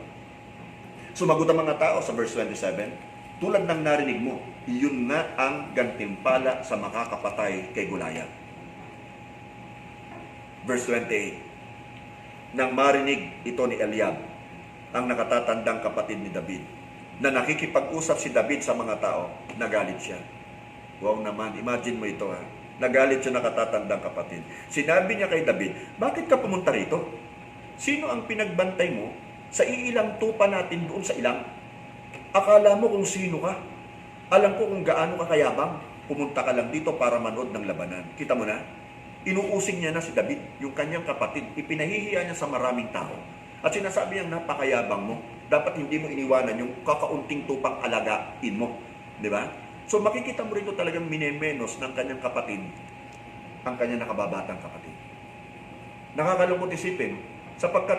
Sumagot ang mga tao sa verse 27, tulad ng narinig mo, yun na ang gantimpala sa makakapatay kay Goliath. Verse 28, nang marinig ito ni Eliab, ang nakatatandang kapatid ni David, na nakikipag-usap si David sa mga tao, nagalit siya. Wow naman, imagine mo ito Nagalit yung nakatatandang kapatid. Sinabi niya kay David, bakit ka pumunta rito? Sino ang pinagbantay mo sa iilang tupa natin doon sa ilang? Akala mo kung sino ka? Alam ko kung gaano ka kayabang. Pumunta ka lang dito para manood ng labanan. Kita mo na? Inuusing niya na si David, yung kanyang kapatid. Ipinahihiya niya sa maraming tao. At sinasabi niyang napakayabang mo. Dapat hindi mo iniwanan yung kakaunting tupang alagain mo. Di ba? So makikita mo rito talagang minemenos ng kanyang kapatid ang kanyang nakababatang kapatid. Nakakalungkot isipin sapagkat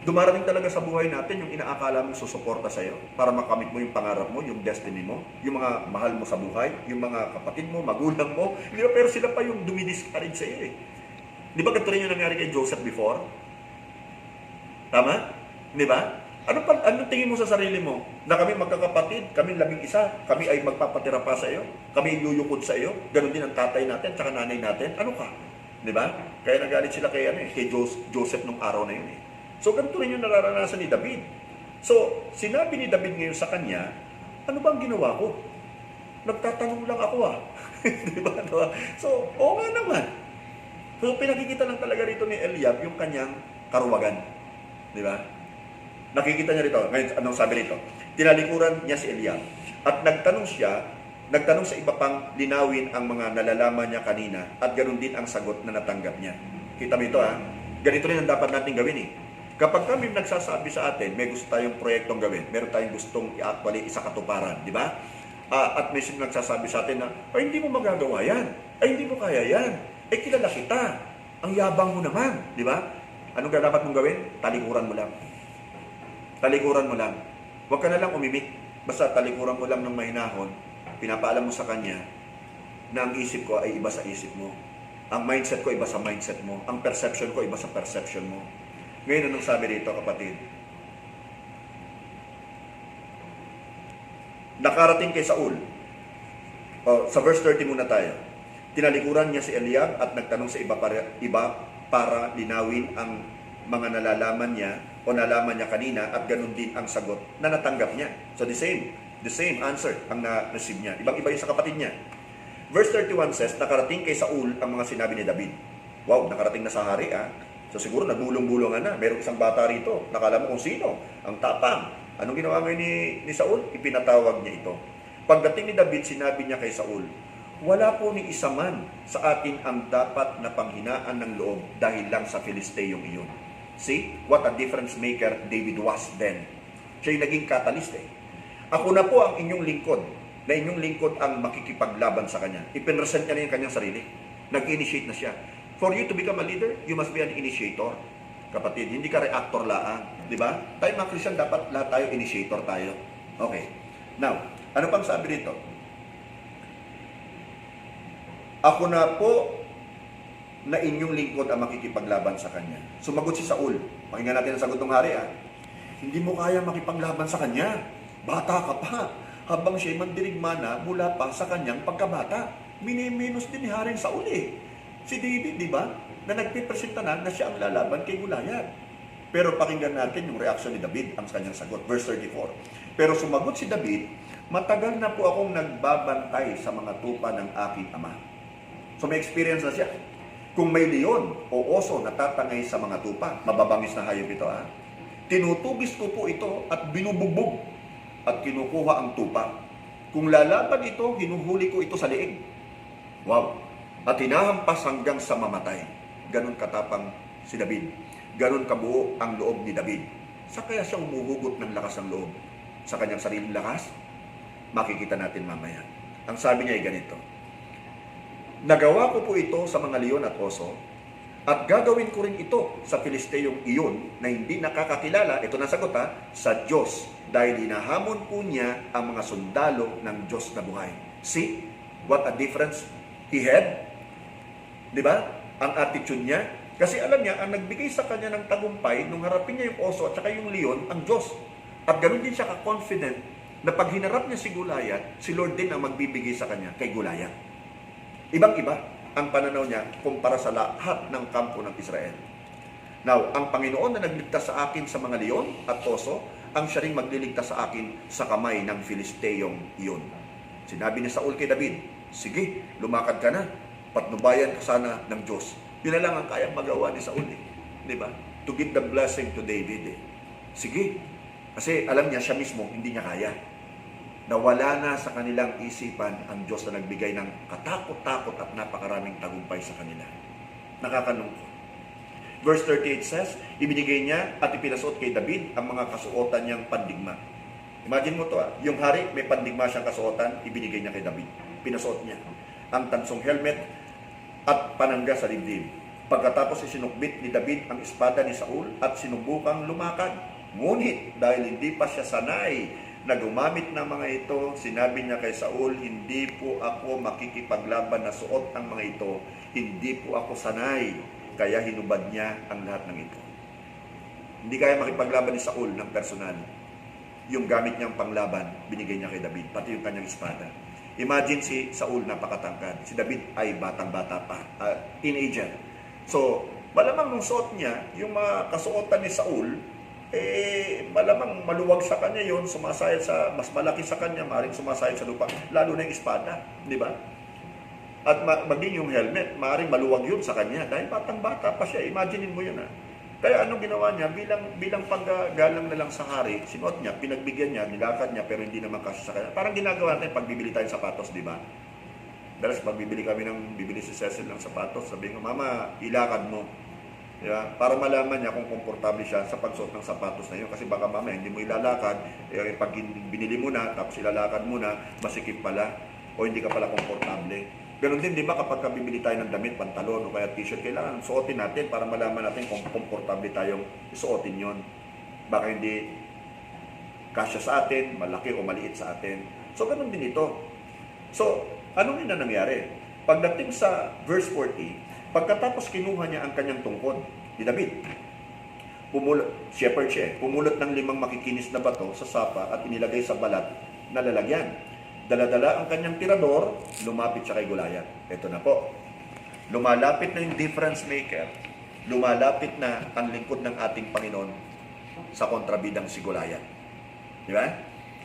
dumarating talaga sa buhay natin yung inaakala mong susuporta sa'yo para makamit mo yung pangarap mo, yung destiny mo, yung mga mahal mo sa buhay, yung mga kapatid mo, magulang mo. Di ba? Pero sila pa yung dumidiscourage sa'yo eh. Di ba ganito rin yung nangyari kay Joseph before? Tama? Di ba? Ano tingin mo sa sarili mo? Na kami magkakapatid, kami 11, kami ay magpapatira pa sa iyo, kami ay yuyukod sa iyo, ganun din ang tatay natin, tsaka nanay natin. Ano ka? Di ba? Kaya nagalit sila kay Joseph nung araw na yun eh. So ganito rin yung nararanasan ni David. So, sinabi ni David ngayon sa kanya, ano bang ginawa ko? Nagtatanong lang ako Di ba? So, oo nga naman. So, pinakikita lang talaga rito ni Eliab yung kanyang karuwagan. Di ba? Nakikita niya rito, ngayon anong sabi rito? Tinalikuran niya si Eliab at nagtanong sa iba pang linawin ang mga nalalaman niya kanina at ganoon din ang sagot na natanggap niya. Kita mo ito ganito rin ang dapat natin gawin eh. Kapag kami nagsasabi sa atin, may gusto tayong proyektong gawin, meron tayong gustong i-actually isakatuparan, di ba? At may nagsasabi sa atin na, ay hindi mo magagawa yan, ay hindi mo kaya yan, ay kilala kita, ang yabang mo naman, di ba? Anong dapat mong gawin? Talikuran mo lang. Talikuran mo lang. Huwag ka na lang umimik. Basta talikuran mo lang ng mahinahon, pinapaalam mo sa kanya na ang isip ko ay iba sa isip mo. Ang mindset ko iba sa mindset mo. Ang perception ko iba sa perception mo. Ngayon, anong sabi dito, kapatid? Nakarating kay Saul. Sa verse 30 muna tayo. Tinalikuran niya si Eliab at nagtanong sa iba para linawin ang mga nalalaman niya o nalaman niya kanina at ganun din ang sagot na natanggap niya. So the same answer ang na-receive niya. Ibang-iba yung sa kapatid niya. Verse 31 says, nakarating kay Saul ang mga sinabi ni David. Wow, nakarating na sa hari So siguro nagulong-bulungan na. Merong isang bata rito. Nakala mo kung sino. Ang tapang. Anong ginawa ngayon ni Saul? Ipinatawag niya ito. Pagdating ni David, sinabi niya kay Saul, wala po ni isa man sa atin ang dapat na panghinaan ng loob dahil lang sa Filisteyong iyon. See, what a difference maker David was then. Siya yung naging catalyst Ako na po ang inyong lingkod, na inyong lingkod ang makikipaglaban sa kanya. Ipinresent niya na yung kanyang sarili. Nag-initiate na siya. For you to become a leader, you must be an initiator. Kapatid, hindi ka reactor laang. Di ba? Tayo mga Christian, dapat lahat tayo initiator tayo. Okay. Now, ano pang sabi dito? Ako na po na inyong lingkod ang makikipaglaban sa kanya. Sumagot si Saul. Pakinggan natin ang sagot ng hari. Hindi mo kaya makipaglaban sa kanya. Bata ka pa. Habang siya'y mandirigma na mula pa sa kanyang pagkabata. Minimenos din ni Haring Saul Si David, di ba? Na nagpipresenta na siya ang lalaban kay Goliath. Pero pakinggan natin yung reaction ni David, ang kanyang sagot. Verse 34. Pero sumagot si David, matagal na po akong nagbabantay sa mga tupa ng aking ama. So may experience na siya. Kung may leon o oso na tatangay sa mga tupa, mababangis na hayop ito tinutubis ko po ito at binubugbog at kinukuha ang tupa. Kung lalaban ito, hinuhuli ko ito sa leeg. Wow! At hinahampas hanggang sa mamatay. Ganon katapang si David. Ganon kabuo ang loob ni David. Sa kaya siya umuhugot ng lakas ng loob? Sa kanyang sariling lakas? Makikita natin mamaya. Ang sabi niya ay ganito, nagawa ko po ito sa mga leon at oso, at gagawin ko rin ito sa Filisteyong iyon na hindi nakakakilala, ito na sagot sa Diyos, dahil hinahamon po niya ang mga sundalo ng Diyos na buhay. See what a difference he had? Di ba? Ang attitude niya. Kasi alam niya, ang nagbigay sa kanya ng tagumpay, nung harapin niya yung oso at saka yung leon, ang Diyos. At ganoon din siya ka-confident na pag hinarap niya si Goliath, si Lord din ang magbibigay sa kanya kay Goliath. Ibang-iba ang pananaw niya kumpara sa lahat ng kampo ng Israel. Now, ang Panginoon na nagligtas sa akin sa mga leon at oso, ang siya ring magliligtas sa akin sa kamay ng Filisteyong iyon. Sinabi ni Saul kay David, Sige, lumakad ka na. Patnubayan ka sana ng Diyos. Yun na lang ang kayang magawa ni Saul. Di ba? To give the blessing to David. Sige. Kasi alam niya, siya mismo, hindi niya kaya. Nawala na sa kanilang isipan ang Diyos na nagbigay ng katakot-takot at napakaraming tagumpay sa kanila. Nakakalungkot. Verse 38 says, ibinigay niya at ipinasuot kay David ang mga kasuotan niyang pandigma. Imagine mo to, yung hari, may pandigma siyang kasuotan, ibinigay niya kay David. Pinasuot niya ang tansong helmet at panangga sa dibdib. Pagkatapos isinukbit ni David ang espada ni Saul at sinubukang lumakad. Ngunit dahil hindi pa siya sanay na gumamit ng mga ito, sinabi niya kay Saul, hindi po ako makikipaglaban na suot ang mga ito. Hindi po ako sanay. Kaya hinubad niya ang lahat ng ito. Hindi kaya makipaglaban ni Saul ng personal. Yung gamit niyang panglaban, binigay niya kay David, pati yung kanyang espada. Imagine si Saul napakatangkad. Si David ay batang-bata pa, teenager. So, malamang nung suot niya, yung mga kasuotan ni Saul, malamang maluwag sa kanya yon, sumasayad sa, mas malaki sa kanya, maaaring sumasayad sa lupa, lalo na yung espada, di ba? At maging yung helmet, maaaring maluwag yun sa kanya, dahil batang-bata pa siya, imaginein mo yun Kaya anong ginawa niya, bilang paggagalang na lang sa hari, sinuot niya, pinagbigyan niya, nilakad niya, pero hindi naman kasi sa kanya. Parang ginagawa natin pag bibili tayong sapatos, di ba? Dalas pag bibili si Cecil ng sapatos, sabihin ko, Mama, ilakad mo. Diba? Para malaman niya kung komportable siya sa pagsuot ng sapatos na yun. Kasi baka mamaya hindi mo ilalakad, pag binili mo na, tapos ilalakad mo na, masikip pala, o hindi ka pala komportable. Ganon din, di ba, kapag bibili tayo ng damit, pantalon o kaya t-shirt, kailangan suotin natin para malaman natin kung komportable tayong isuotin yon. Baka hindi kasya sa atin, malaki o maliit sa atin. So, ganon din ito. So, ano na nangyari? Pagdating sa verse 40, pagkatapos kinuha niya ang kanyang tungkod, ni David, shepherd siya, pumulot ng 5 makikinis na bato sa sapa at inilagay sa balat na lalagyan. Dala-dala ang kanyang tirador, lumapit siya kay Goliath. Ito na po. Lumalapit na yung difference maker. Lumalapit na ang lingkod ng ating Panginoon sa kontrabidang si Goliath. Di ba?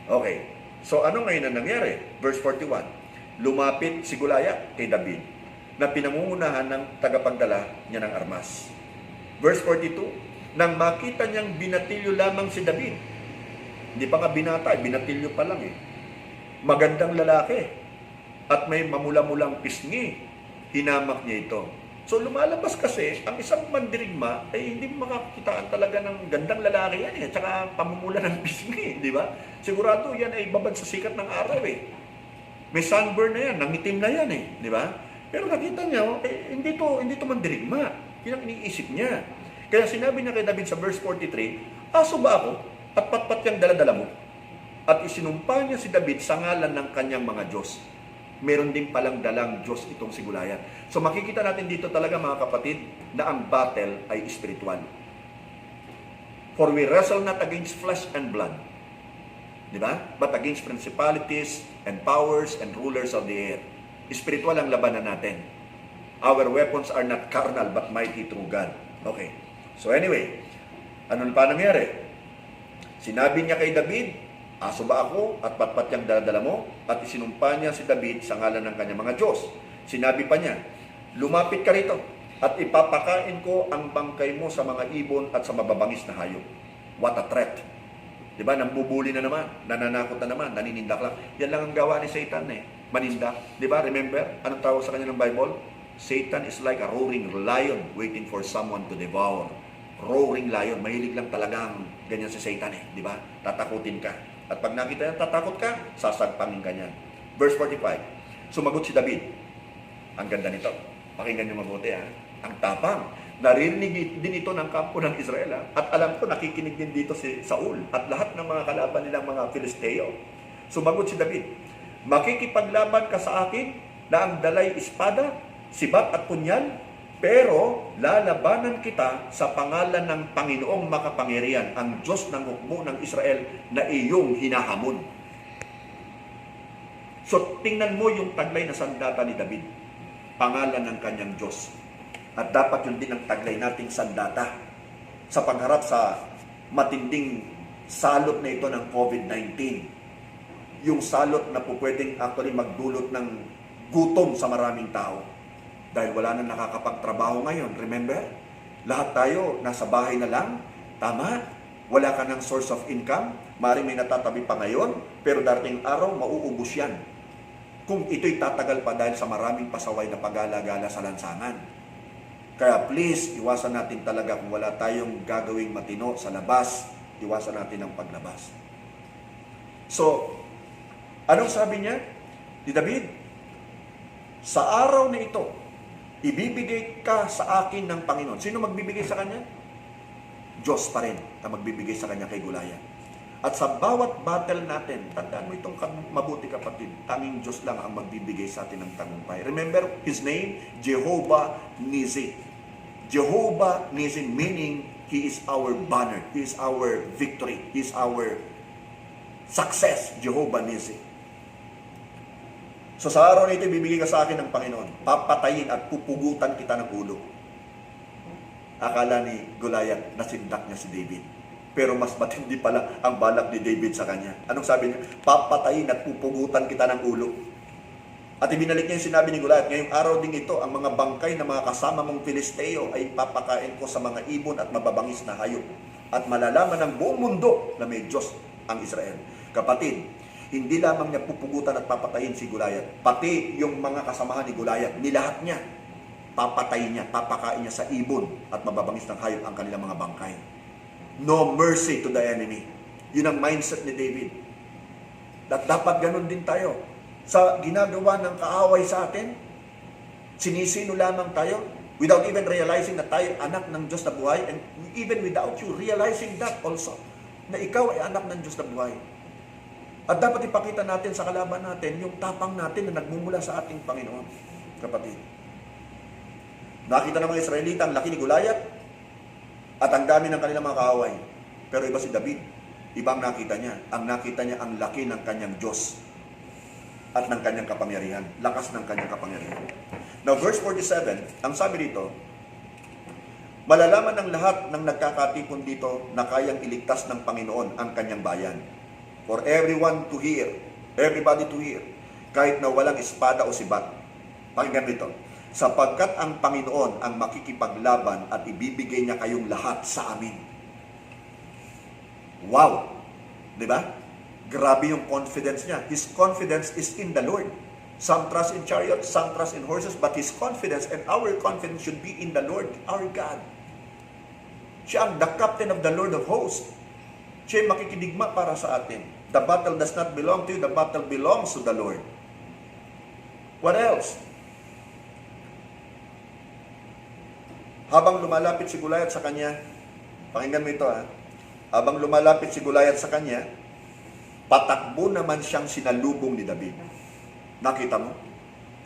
Okay. So, ano ngayon ang nangyari? Verse 41. Lumapit si Goliath kay David na pinangungunahan ng tagapagdala niya ng armas. Verse 42. Nang makita niyang binatilyo lamang si David, hindi pa nga binata, binatilyo pa lang magandang lalaki at may mamula-mulang pisngi, hinamak niya ito. So lumalabas kasi, ang isang mandirigma ay hindi makakitaan talaga ng gandang lalaki yan at saka pamumula ng pisngi, di ba? Sigurado yan ay babad sa sikat ng araw May sunburn na yan, nangitim na yan di ba? Pero nakita niya, hindi to mandirigma. Yan ang iniisip niya. Kaya sinabi niya kay David sa verse 43, aso ba ako at patpat yung dala-dala mo? At isinumpa niya si David sa ngalan ng kanyang mga Diyos. Meron din palang dalang Diyos itong si Goliath. So makikita natin dito talaga mga kapatid na ang battle ay spiritual. For we wrestle not against flesh and blood. Di ba? But against principalities and powers and rulers of the air. Spiritual ang labanan natin. Our weapons are not carnal but mighty through God. Okay. So anyway, ano pa nangyari? Sinabi niya kay David, aso ba ako at patpat yung daladala mo? At isinumpa niya si David sa ngalan ng kanyang mga Diyos. Sinabi pa niya, lumapit ka rito at ipapakain ko ang bangkay mo sa mga ibon at sa mababangis na hayop. What a threat. Diba? Nambubuli na naman, nananakot na naman, naninindak lang. Yan lang ang gawa ni Satan manindak. Diba? Remember? Anong tawag sa kanya ng Bible? Satan is like a roaring lion waiting for someone to devour. Roaring lion, mahilig lang talagang ganyan si Satan di ba? Tatakutin ka. At pag nakita niya, tatakot ka, sasagpangin ka niyan. Verse 45, sumagot si David. Ang ganda nito. Pakinggan niyo mabuti Ang tapang. Narinig din ito ng kampo ng Israel. At alam ko, nakikinig din dito si Saul at lahat ng mga kalaban nilang mga Filisteo. Sumagot si David, makikipaglaban ka sa akin na ang dalay espada, sibat at punyal, pero lalabanan kita sa pangalan ng Panginoong makapangyarihan, ang Diyos ng hukbo ng Israel na iyong hinahamon. So tingnan mo yung taglay na sandata ni David. Pangalan ng kanyang Diyos. At dapat yun din ang taglay nating sandata sa pagharap sa matinding salot na ito ng COVID-19. Yung salot na po pwedeng actually magdulot ng gutom sa maraming tao. Dahil wala na nakakapagtrabaho ngayon. Remember? Lahat tayo nasa bahay na lang. Tama? Wala ka ng source of income. Maring may natatabi pa ngayon, pero darating araw, mauubos yan. Kung ito'y tatagal pa dahil sa maraming pasaway na pagala-gala sa lansangan. Kaya please, iwasan natin talaga kung wala tayong gagawing matino sa labas, iwasan natin ang paglabas. So, anong sabi niya? Ni David, sa araw na ito, ibibigay ka sa akin ng Panginoon. Sino magbibigay sa kanya? Diyos pa rin na magbibigay sa kanya kay Goliath. At sa bawat battle natin, tandaan mo itong mabuti kapatid, tanging Diyos lang ang magbibigay sa atin ng tagumpay. Remember His name? Jehovah Nissi. Jehovah Nissi meaning He is our banner. He is our victory. He is our success. Jehovah Nissi. So sa araw na ito, bibigay ka sa akin ng Panginoon. Papatayin at pupugutan kita ng ulo. Akala ni Goliath, nasindak niya si David. Pero mas matindi pala ang balak ni David sa kanya. Anong sabi niya? Papatayin at pupugutan kita ng ulo. At ibinalik niya yung sinabi ni Goliath, ngayong araw din ito, ang mga bangkay na mga kasama mong Filisteo ay papakain ko sa mga ibon at mababangis na hayop. At malalaman ng buong mundo na may Diyos ang Israel. Kapatid, hindi lamang niya pupugutan at papatayin si Goliath, pati yung mga kasamahan ni Goliath, nilahat niya, papatayin niya, papakain niya sa ibon at mababangis ng hayop ang kanilang mga bangkay. No mercy to the enemy. Yun ang mindset ni David. At dapat ganun din tayo. Sa ginagawa ng kaaway sa atin, sinisino lamang tayo without even realizing na tayo anak ng Diyos na buhay, and even without you realizing that also, na ikaw ay anak ng Diyos na buhay. At dapat ipakita natin sa kalaban natin yung tapang natin na nagmumula sa ating Panginoon. Kapatid. Nakita ng mga Israelita ang laki ni Goliath at ang dami ng kanilang mga kaaway. Pero iba si David. Ibang nakita niya. Ang nakita niya ang laki ng kanyang Diyos at ng kanyang kapangyarihan. Lakas ng kanyang kapangyarihan. Now verse 47, ang sabi dito, malalaman ng lahat ng nagkakatipon dito na kayang iligtas ng Panginoon ang kanyang bayan. For everyone to hear, everybody to hear, kahit na walang espada o sibat. Pakinggan dito, sapagkat ang Panginoon ang makikipaglaban at ibibigay niya kayong lahat sa amin. Wow! Diba? Grabe yung confidence niya. His confidence is in the Lord. Some trust in chariots, some trust in horses, but his confidence and our confidence should be in the Lord, our God. Siya ang the captain of the Lord of hosts. Siya yung makikidigma para sa atin. The battle does not belong to you, the battle belongs to the Lord. What else? Habang lumalapit si Goliath sa kanya, pakinggan mo ito ha, habang lumalapit si Goliath sa kanya, patakbo naman siyang sinalubong ni David. Nakita mo?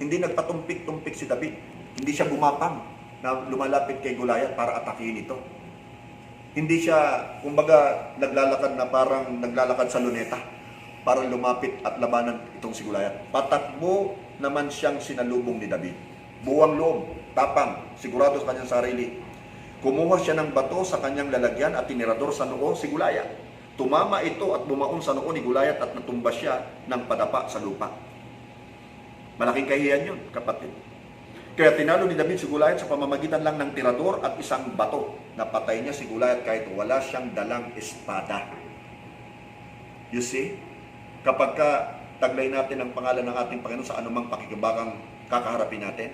Hindi nagpatumpik-tumpik si David. Hindi siya bumapang na lumalapit kay Goliath para atakihin ito. Hindi siya, kumbaga, naglalakad na parang naglalakad sa luneta para lumapit at labanan itong si Goliath. Patakbo naman siyang sinalubong ni David. Buwang loob, tapang, sigurado sa kanyang sarili. Kumuha siya ng bato sa kanyang lalagyan at tinirador sa noo si Goliath. Tumama ito at bumaon sa noo ni Goliath at natumba siya ng padapa sa lupa. Malaking kahiyan yun, kapatid. Kaya tinalo ni David si Goliath sa pamamagitan lang ng tirador at isang bato. Napatay niya si Goliath kahit wala siyang dalang espada. You see? Kapag taglay natin ang pangalan ng ating Panginoon sa anumang pakikibakang kakaharapin natin,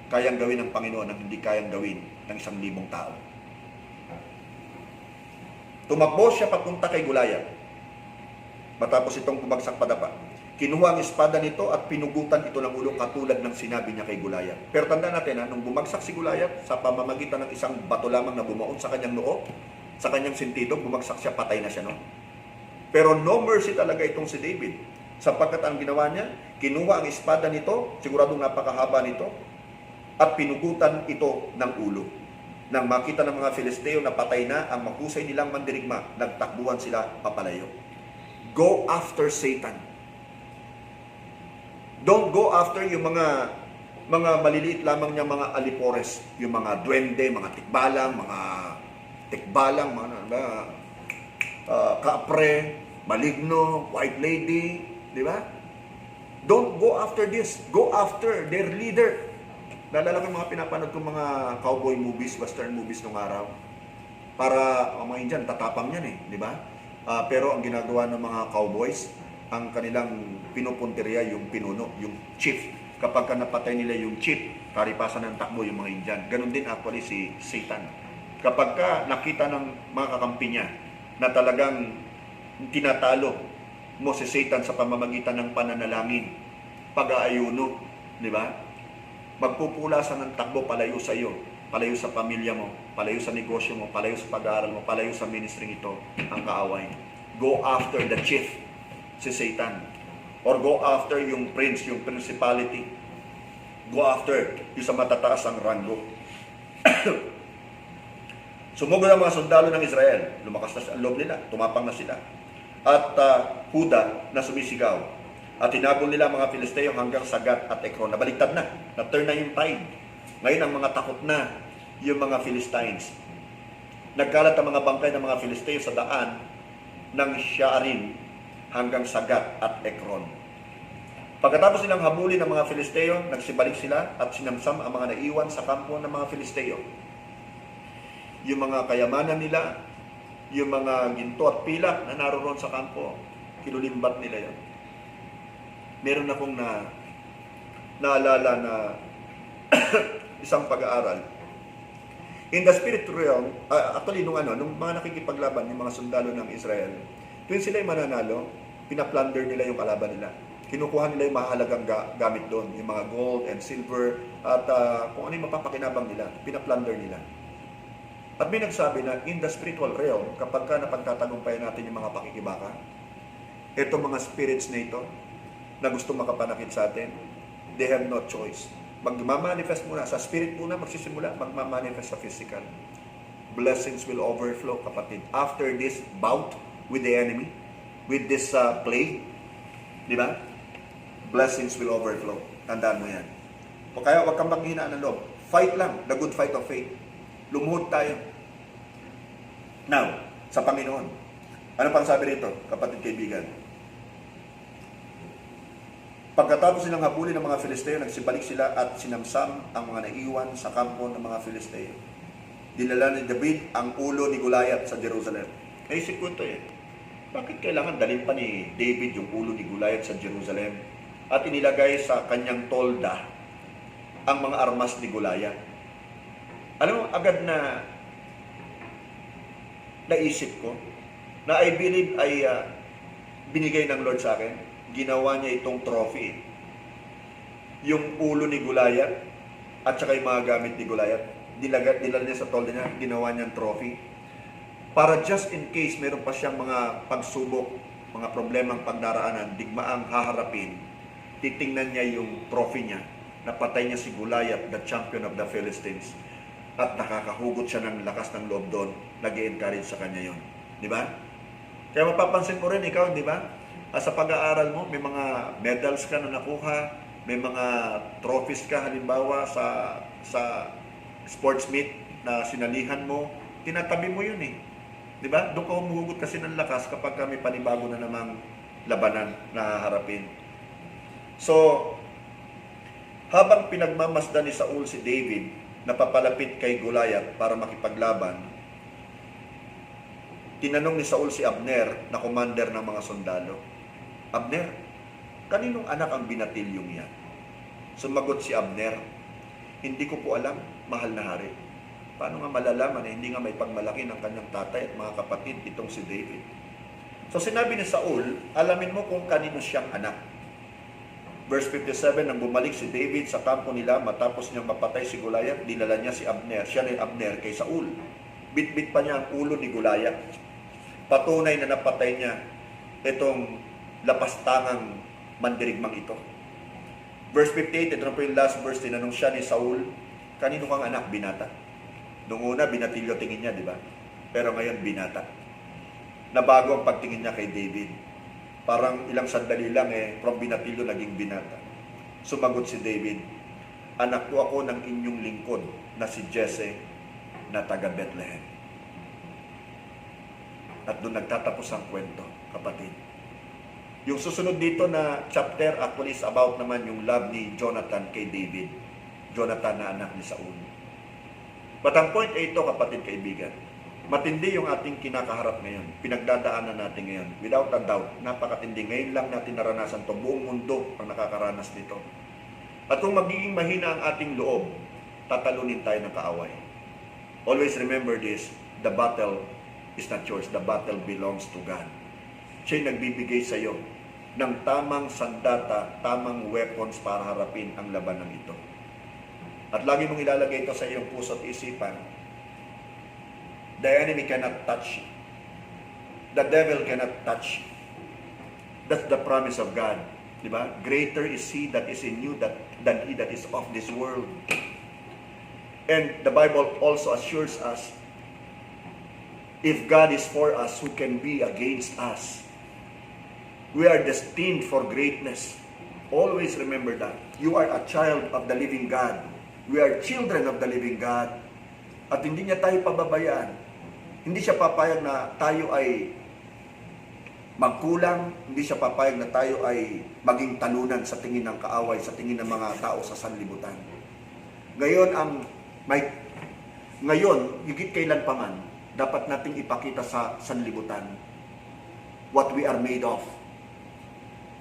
kayang gawin ng Panginoon ang hindi kayang gawin ng 1,000 tao. Tumakbo siya papunta kay Goliath. Matapos itong bumagsak padapa, kinuha ang espada nito at pinugutan ito ng ulo katulad ng sinabi niya kay Goliath. Pero tandaan natin, nung bumagsak si Goliath, sa pamamagitan ng isang bato lamang na bumaon sa kanyang noo, sa kanyang sentido, bumagsak siya, patay na siya, no? Pero no mercy talaga itong si David. Sapagkat ang ginawa niya, kinuha ang espada nito, siguradong napakahaba nito, at pinugutan ito ng ulo. Nang makita ng mga Filisteo na patay na ang mahusay nilang mandirigma, nagtakbuhan sila papalayo. Go after Satan. Don't go after yung mga maliliit lamang niya mga alipores, yung mga duwende, mga tikbalang, mga kapre, maligno, white lady, di ba? Don't go after this. Go after their leader. Naalala ko yung mga pinapanood kong mga cowboy movies, western movies nung araw. Para ang mga Indian, tatapang yan di ba? Pero ang ginagawa ng mga cowboys, ang kanilang pinupunteriya yung pinuno, yung chief. Kapag ka napatay nila yung chief, karipasan ng takbo yung mga Indian. Ganon din actually si Satan. Kapag ka nakita ng mga kakampi niya na talagang tinatalo mo si Satan sa pamamagitan ng pananalangin, pag-aayuno, di ba? Magpupulasan ng takbo palayo sa iyo, palayo sa pamilya mo, palayo sa negosyo mo, palayo sa pag-aaral mo, palayo sa ministry ito, ang kaaway. Go after the chief, si Satan. Or go after yung prince, yung principality. Go after yung sa matataas ang ranggo. Sumugod ang mga sundalo ng Israel. Lumakas na ang loob nila, tumapang na sila. At Huda na sumisigaw. At tinabol nila mga Filisteo hanggang sa Gat at Ekron. Nabaliktad na, na-turn na yung tide. Ngayon ang mga takot na yung mga Philistines. Nagkalat ang mga bangkay ng mga Filisteo sa daan ng Shaarim hanggang sa Gat at Ekron. Pagkatapos nilang habulin ng mga Filisteo, nagsibalik sila at sinamsam ang mga naiwan sa kampo ng mga Filisteo. Yung mga kayamanan nila, yung mga ginto at pilak na naroon sa kampo, kinulimbat nila yon. Meron akong naalala na isang pag-aaral. In the spirit realm, actually nung mga nakikipaglaban, yung mga sundalo ng Israel, tuwing sila yung mananalo, pinaplunder nila yung kalaban nila. Kinukuha nila yung mahalagang gamit doon, yung mga gold and silver, at kung ano yung mapapakinabang nila, pinaplunder nila. At may nagsabi na in the spiritual realm, kapag ka napagtatagumpayan natin yung mga pakikibaka, itong mga spirits na ito, na gusto makapanakit sa atin, they have no choice. Magmamanifest muna. Sa spirit muna magsisimula, magmamanifest sa physical. Blessings will overflow, kapatid. After this bout with the enemy, with this plague, di ba? Blessings will overflow. Tandaan mo yan. O kaya huwag kang maghina ng loob. Fight lang, the good fight of faith. Lumuhod tayo. Now, sa Panginoon. Ano pang sabi rito, kapatid kaibigan? Pagkatapos nilang habulin ng mga Filisteo, nagsibalik sila at sinamsam ang mga naiwan sa kampo ng mga Filisteo. Dinala ni David ang ulo ni Goliath sa Jerusalem. Naisip ko ito bakit kailangan dalhin pa ni David yung ulo ni Goliath sa Jerusalem at inilagay sa kanyang tolda ang mga armas ni Goliath? Alam mo, agad na naisip ko na I believe ay binigay ng Lord sa akin. Ginawa niya itong trophy. Yung ulo ni Goliath at saka yung mga gamit ni Goliath, dilala niya sa tolda niya, ginawa niyang trophy. Para just in case meron pa siyang mga pagsubok, mga problemang pagdaraanan, digmaang haharapin, titingnan niya yung trophy niya, napatay niya si Goliath, the champion of the Philistines, at nakakahugot siya ng lakas ng loob doon, nag-i-encourage sa kanya yon. Di ba? Kaya mapapansin mo rin ikaw, di ba? Sa pag-aaral mo, may mga medals ka na nakuha, may mga trophies ka halimbawa sa sports meet na sinalihan mo, tinatabi mo yun Di ba? Doon ka humuhugot kasi ng lakas kapag may panibago na namang labanan na haharapin. So, habang pinagmamasdan ni Saul si David na papalapit kay Goliath para makipaglaban, tinanong ni Saul si Abner na commander ng mga sundalo, Abner, kaninong anak ang binatilyong yan? Sumagot si Abner, hindi ko po alam, mahal na hari. Paano nga malalaman hindi nga may pagmalaki ng kanyang tatay at mga kapatid itong si David? So sinabi ni Saul, alamin mo kung kanino siyang anak. Verse 57, nang bumalik si David sa kampo nila matapos niyang mapatay si Goliath, dinala niya si Abner, siya ni Abner kay Saul. Bitbit pa niya ang ulo ni Goliath. Patunay na napatay niya itong lapastangang mandirigmang ito. Verse 58, ito na po yung last verse, tinanong siya ni Saul, kanino kang anak, binata? Noong una, binatilyo tingin niya, di ba? Pero ngayon, binata. Nabago ang pagtingin niya kay David. Parang ilang sandali lang from binatilyo naging binata. Sumagot si David, anak ko ako ng inyong lingkod na si Jesse na taga Bethlehem. At doon nagtatapos ang kwento, kapatid. Yung susunod dito na chapter actually is about naman yung love ni Jonathan kay David. Jonathan na anak ni Saul. But ang point ay ito, kapatid kaibigan, matindi yung ating kinakaharap ngayon. Pinagdadaanan natin ngayon. Without a doubt, napakatindi. Ngayon lang natin naranasan to. Buong mundo ang nakakaranas nito. At kung magiging mahina ang ating loob, tatalunin tayo ng kaaway. Always remember this, the battle is not yours. The battle belongs to God. Siya'y nagbibigay sa iyo ng tamang sandata, tamang weapons para harapin ang labanan ito. At lagi mong ilalagay ito sa iyong puso at isipan, the enemy cannot touch you. The devil cannot touch you. That's the promise of God. Diba? Greater is He that is in you than he that is of this world. And the Bible also assures us, if God is for us, who can be against us? We are destined for greatness. Always remember that. You are a child of the living God. We are children of the living God. At hindi niya tayo pababayaan. Hindi siya papayag na tayo ay magkulang. Hindi siya papayag na tayo ay maging talunan sa tingin ng kaaway, sa tingin ng mga tao sa sanlibutan. Ngayon, higit kailan pa man, dapat nating ipakita sa sanlibutan what we are made of.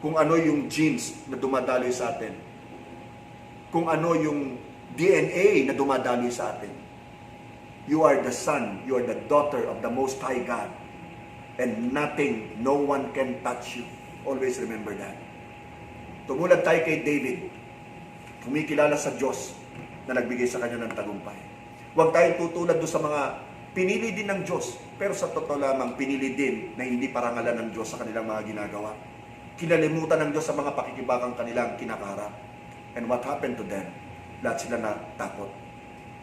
Kung ano yung genes na dumadaloy sa atin. Kung ano yung DNA na dumadaloy sa atin. You are the son, you are the daughter of the Most High God. And nothing, no one can touch you. Always remember that. Tumulad tayo kay David. Kumikilala sa Diyos na nagbigay sa kanya ng tagumpay. Huwag tayong tutulad doon sa mga pinili din ng Diyos. Pero sa totoo lamang, pinili din na hindi parangalan ng Diyos sa kanilang mga ginagawa. Kinalimutan ng Diyos sa mga pakikibakang kanilang kinakaharap. And what happened to them? Lahat sila natakot.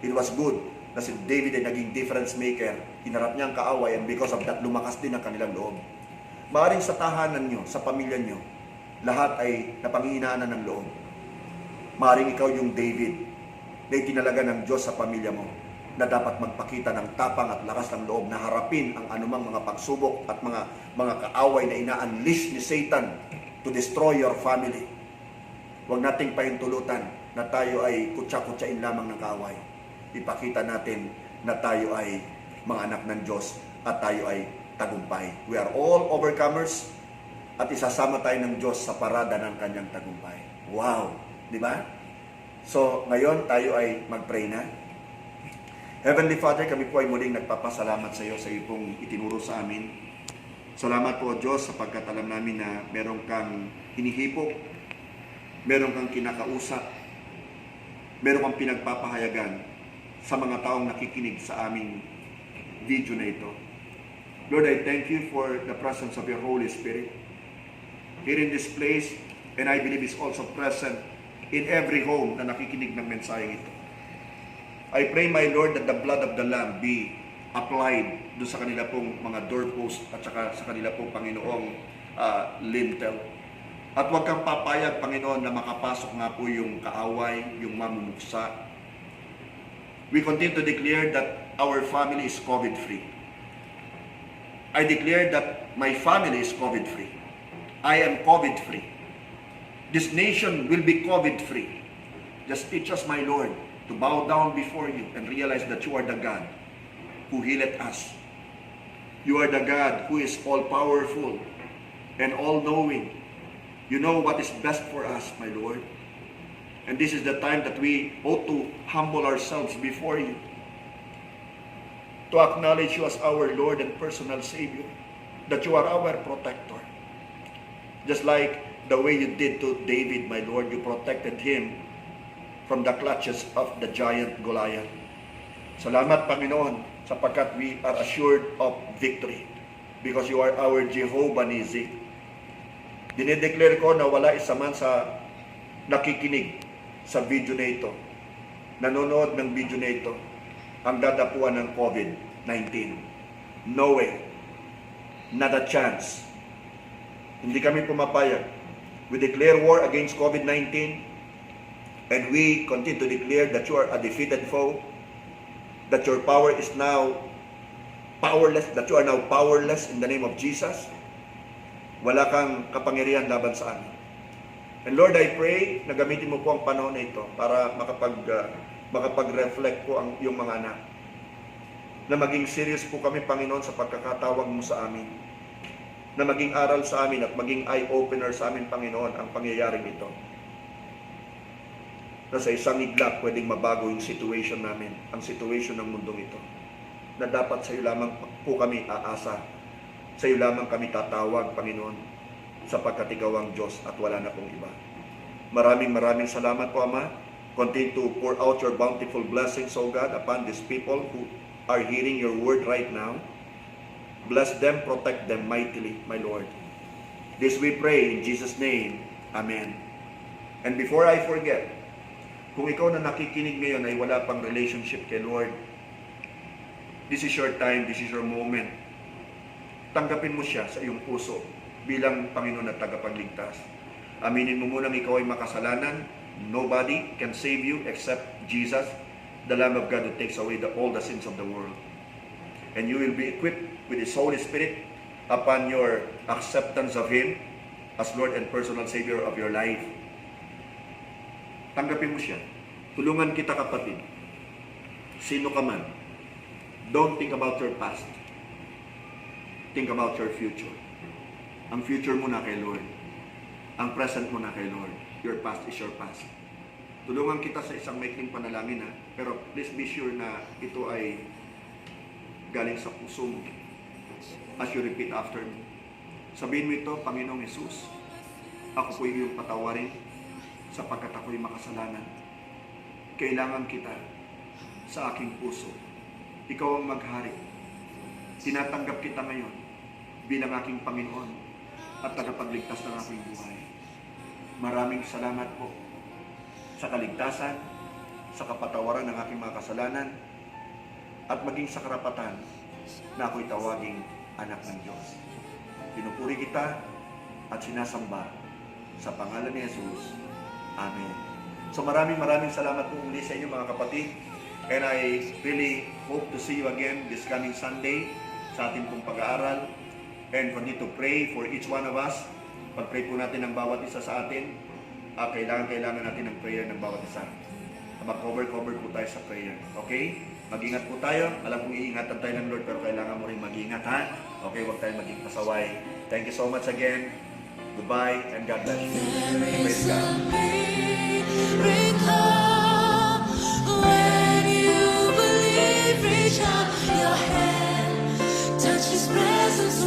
It was good na si David ay naging difference maker. Hinarap niya ang kaaway, and because of that, lumakas din ang kanilang loob. Maaring sa tahanan nyo, sa pamilya nyo, lahat ay napanghihinaanan ng loob. Maaring ikaw yung David na itinalaga ng Diyos sa pamilya mo, na dapat magpakita ng tapang at lakas ng loob na harapin ang anumang mga pagsubok at mga kaaway na ina-unleash ni Satan to destroy your family. Huwag nating pahintulutan na tayo ay kutsa-kutsain lamang ng kaaway. Ipakita natin na tayo ay mga anak ng Diyos at tayo ay tagumpay. We are all overcomers at isasama tayo ng Diyos sa parada ng kanyang tagumpay. Wow! Di ba? So, ngayon tayo ay mag-pray na. Heavenly Father, kami po ay muling nagpapasalamat sa iyo pong itinuro sa amin. Salamat po, Diyos, sapagkat alam namin na meron kang hinihipok, meron kang kinakausap, meron kang pinagpapahayagan sa mga taong nakikinig sa aming video na ito. Lord, I thank you for the presence of your Holy Spirit here in this place, and I believe is also present in every home na nakikinig ng mensaheng ito. I pray, my Lord, that the blood of the Lamb be applied doon sa kanila pong mga doorpost at saka sa kanila pong Panginoong lintel. At huwag kang papayag, Panginoon, na makapasok nga po yung kaaway, yung mamumuksa. We continue to declare that our family is COVID-free. I declare that my family is COVID-free. I am COVID-free. This nation will be COVID-free. Just teach us, my Lord, to bow down before you and realize that you are the God who healeth us. You are the God who is all-powerful and all-knowing. You know what is best for us, my Lord. And this is the time that we ought to humble ourselves before you, to acknowledge you as our Lord and personal Savior, that you are our protector. Just like the way you did to David, my Lord, you protected him from the clutches of the giant Goliath. Salamat, Panginoon, sapagkat we are assured of victory because you are our Jehovah Nissi. Dinideclare ko na wala isa man sa nakikinig sa video na ito, nanonood ng video na ito, ang dadapuan ng COVID-19. No way. Not a chance. Hindi kami pumapayag. We declare war against COVID-19. And we continue to declare that you are a defeated foe, that your power is now powerless, that you are now powerless in the name of Jesus. Wala kang kapangyarihan laban sa amin. And Lord, I pray na gamitin mo po ang panahon na ito para makapag-reflect po ang yung mga anak. Na maging serious po kami, Panginoon, sa pagkakatawag mo sa amin. Na maging aral sa amin at maging eye-opener sa amin, Panginoon, ang pangyayaring ito. Na sa isang iglap, pwedeng mabago yung situation namin, ang situation ng mundong ito. Na dapat sa iyo lamang po kami aasa. Sa iyo lamang kami tatawag, Panginoon, sapagkat ikaw ang Diyos at wala na pong iba. Maraming salamat po, Ama. Continue to pour out your bountiful blessings, O God, upon these people who are hearing your word right now. Bless them, protect them mightily, my Lord. This we pray in Jesus' name. Amen. And before I forget, kung ikaw na nakikinig ngayon ay wala pang relationship kay Lord, this is your time, this is your moment. Tanggapin mo siya sa iyong puso bilang Panginoon at tagapagligtas. Aminin mo munang ikaw ay makasalanan. Nobody can save you except Jesus, the Lamb of God who takes away all the sins of the world. And you will be equipped with His Holy Spirit upon your acceptance of Him as Lord and personal Savior of your life. Tanggapin mo siya. Tulungan kita, kapatid. Sino ka man, don't think about your past. Think about your future. Ang future mo na kay Lord. Ang present mo na kay Lord. Your past is your past. Tulungan kita sa isang maikling panalangin, ha? Pero please be sure na ito ay galing sa puso mo. As you repeat after me. Sabihin mo ito, Panginoong Jesus, ako po iyong patawarin sapagkat ako'y makasalanan. Kailangan kita sa aking puso. Ikaw ang maghari. Tinatanggap kita ngayon bilang aking Panginoon at tagapagligtas ng aking buhay. Maraming salamat po sa kaligtasan, sa kapatawaran ng aking mga kasalanan, at maging sa karapatan na ako'y tawaging anak ng Diyos. Pinupuri kita at sinasamba sa pangalan ni Jesus. Amen. So maraming salamat po muli sa inyo, mga kapatid. And I really hope to see you again this coming Sunday sa ating pong pag-aaral. And continue to pray for each one of us. Pag-pray po natin ng bawat isa sa atin. Kailangan natin ng prayer ng bawat isa. Mag-cover po tayo sa prayer. Okay? Mag-ingat po tayo. Alam kong iingatan tayo ng Lord, pero kailangan mo rin mag-ingat, ha? Okay, huwag tayo maging pasaway. Thank you so much again. Goodbye and God bless you. Praise God. When you believe, reach out your hand, touch His presence.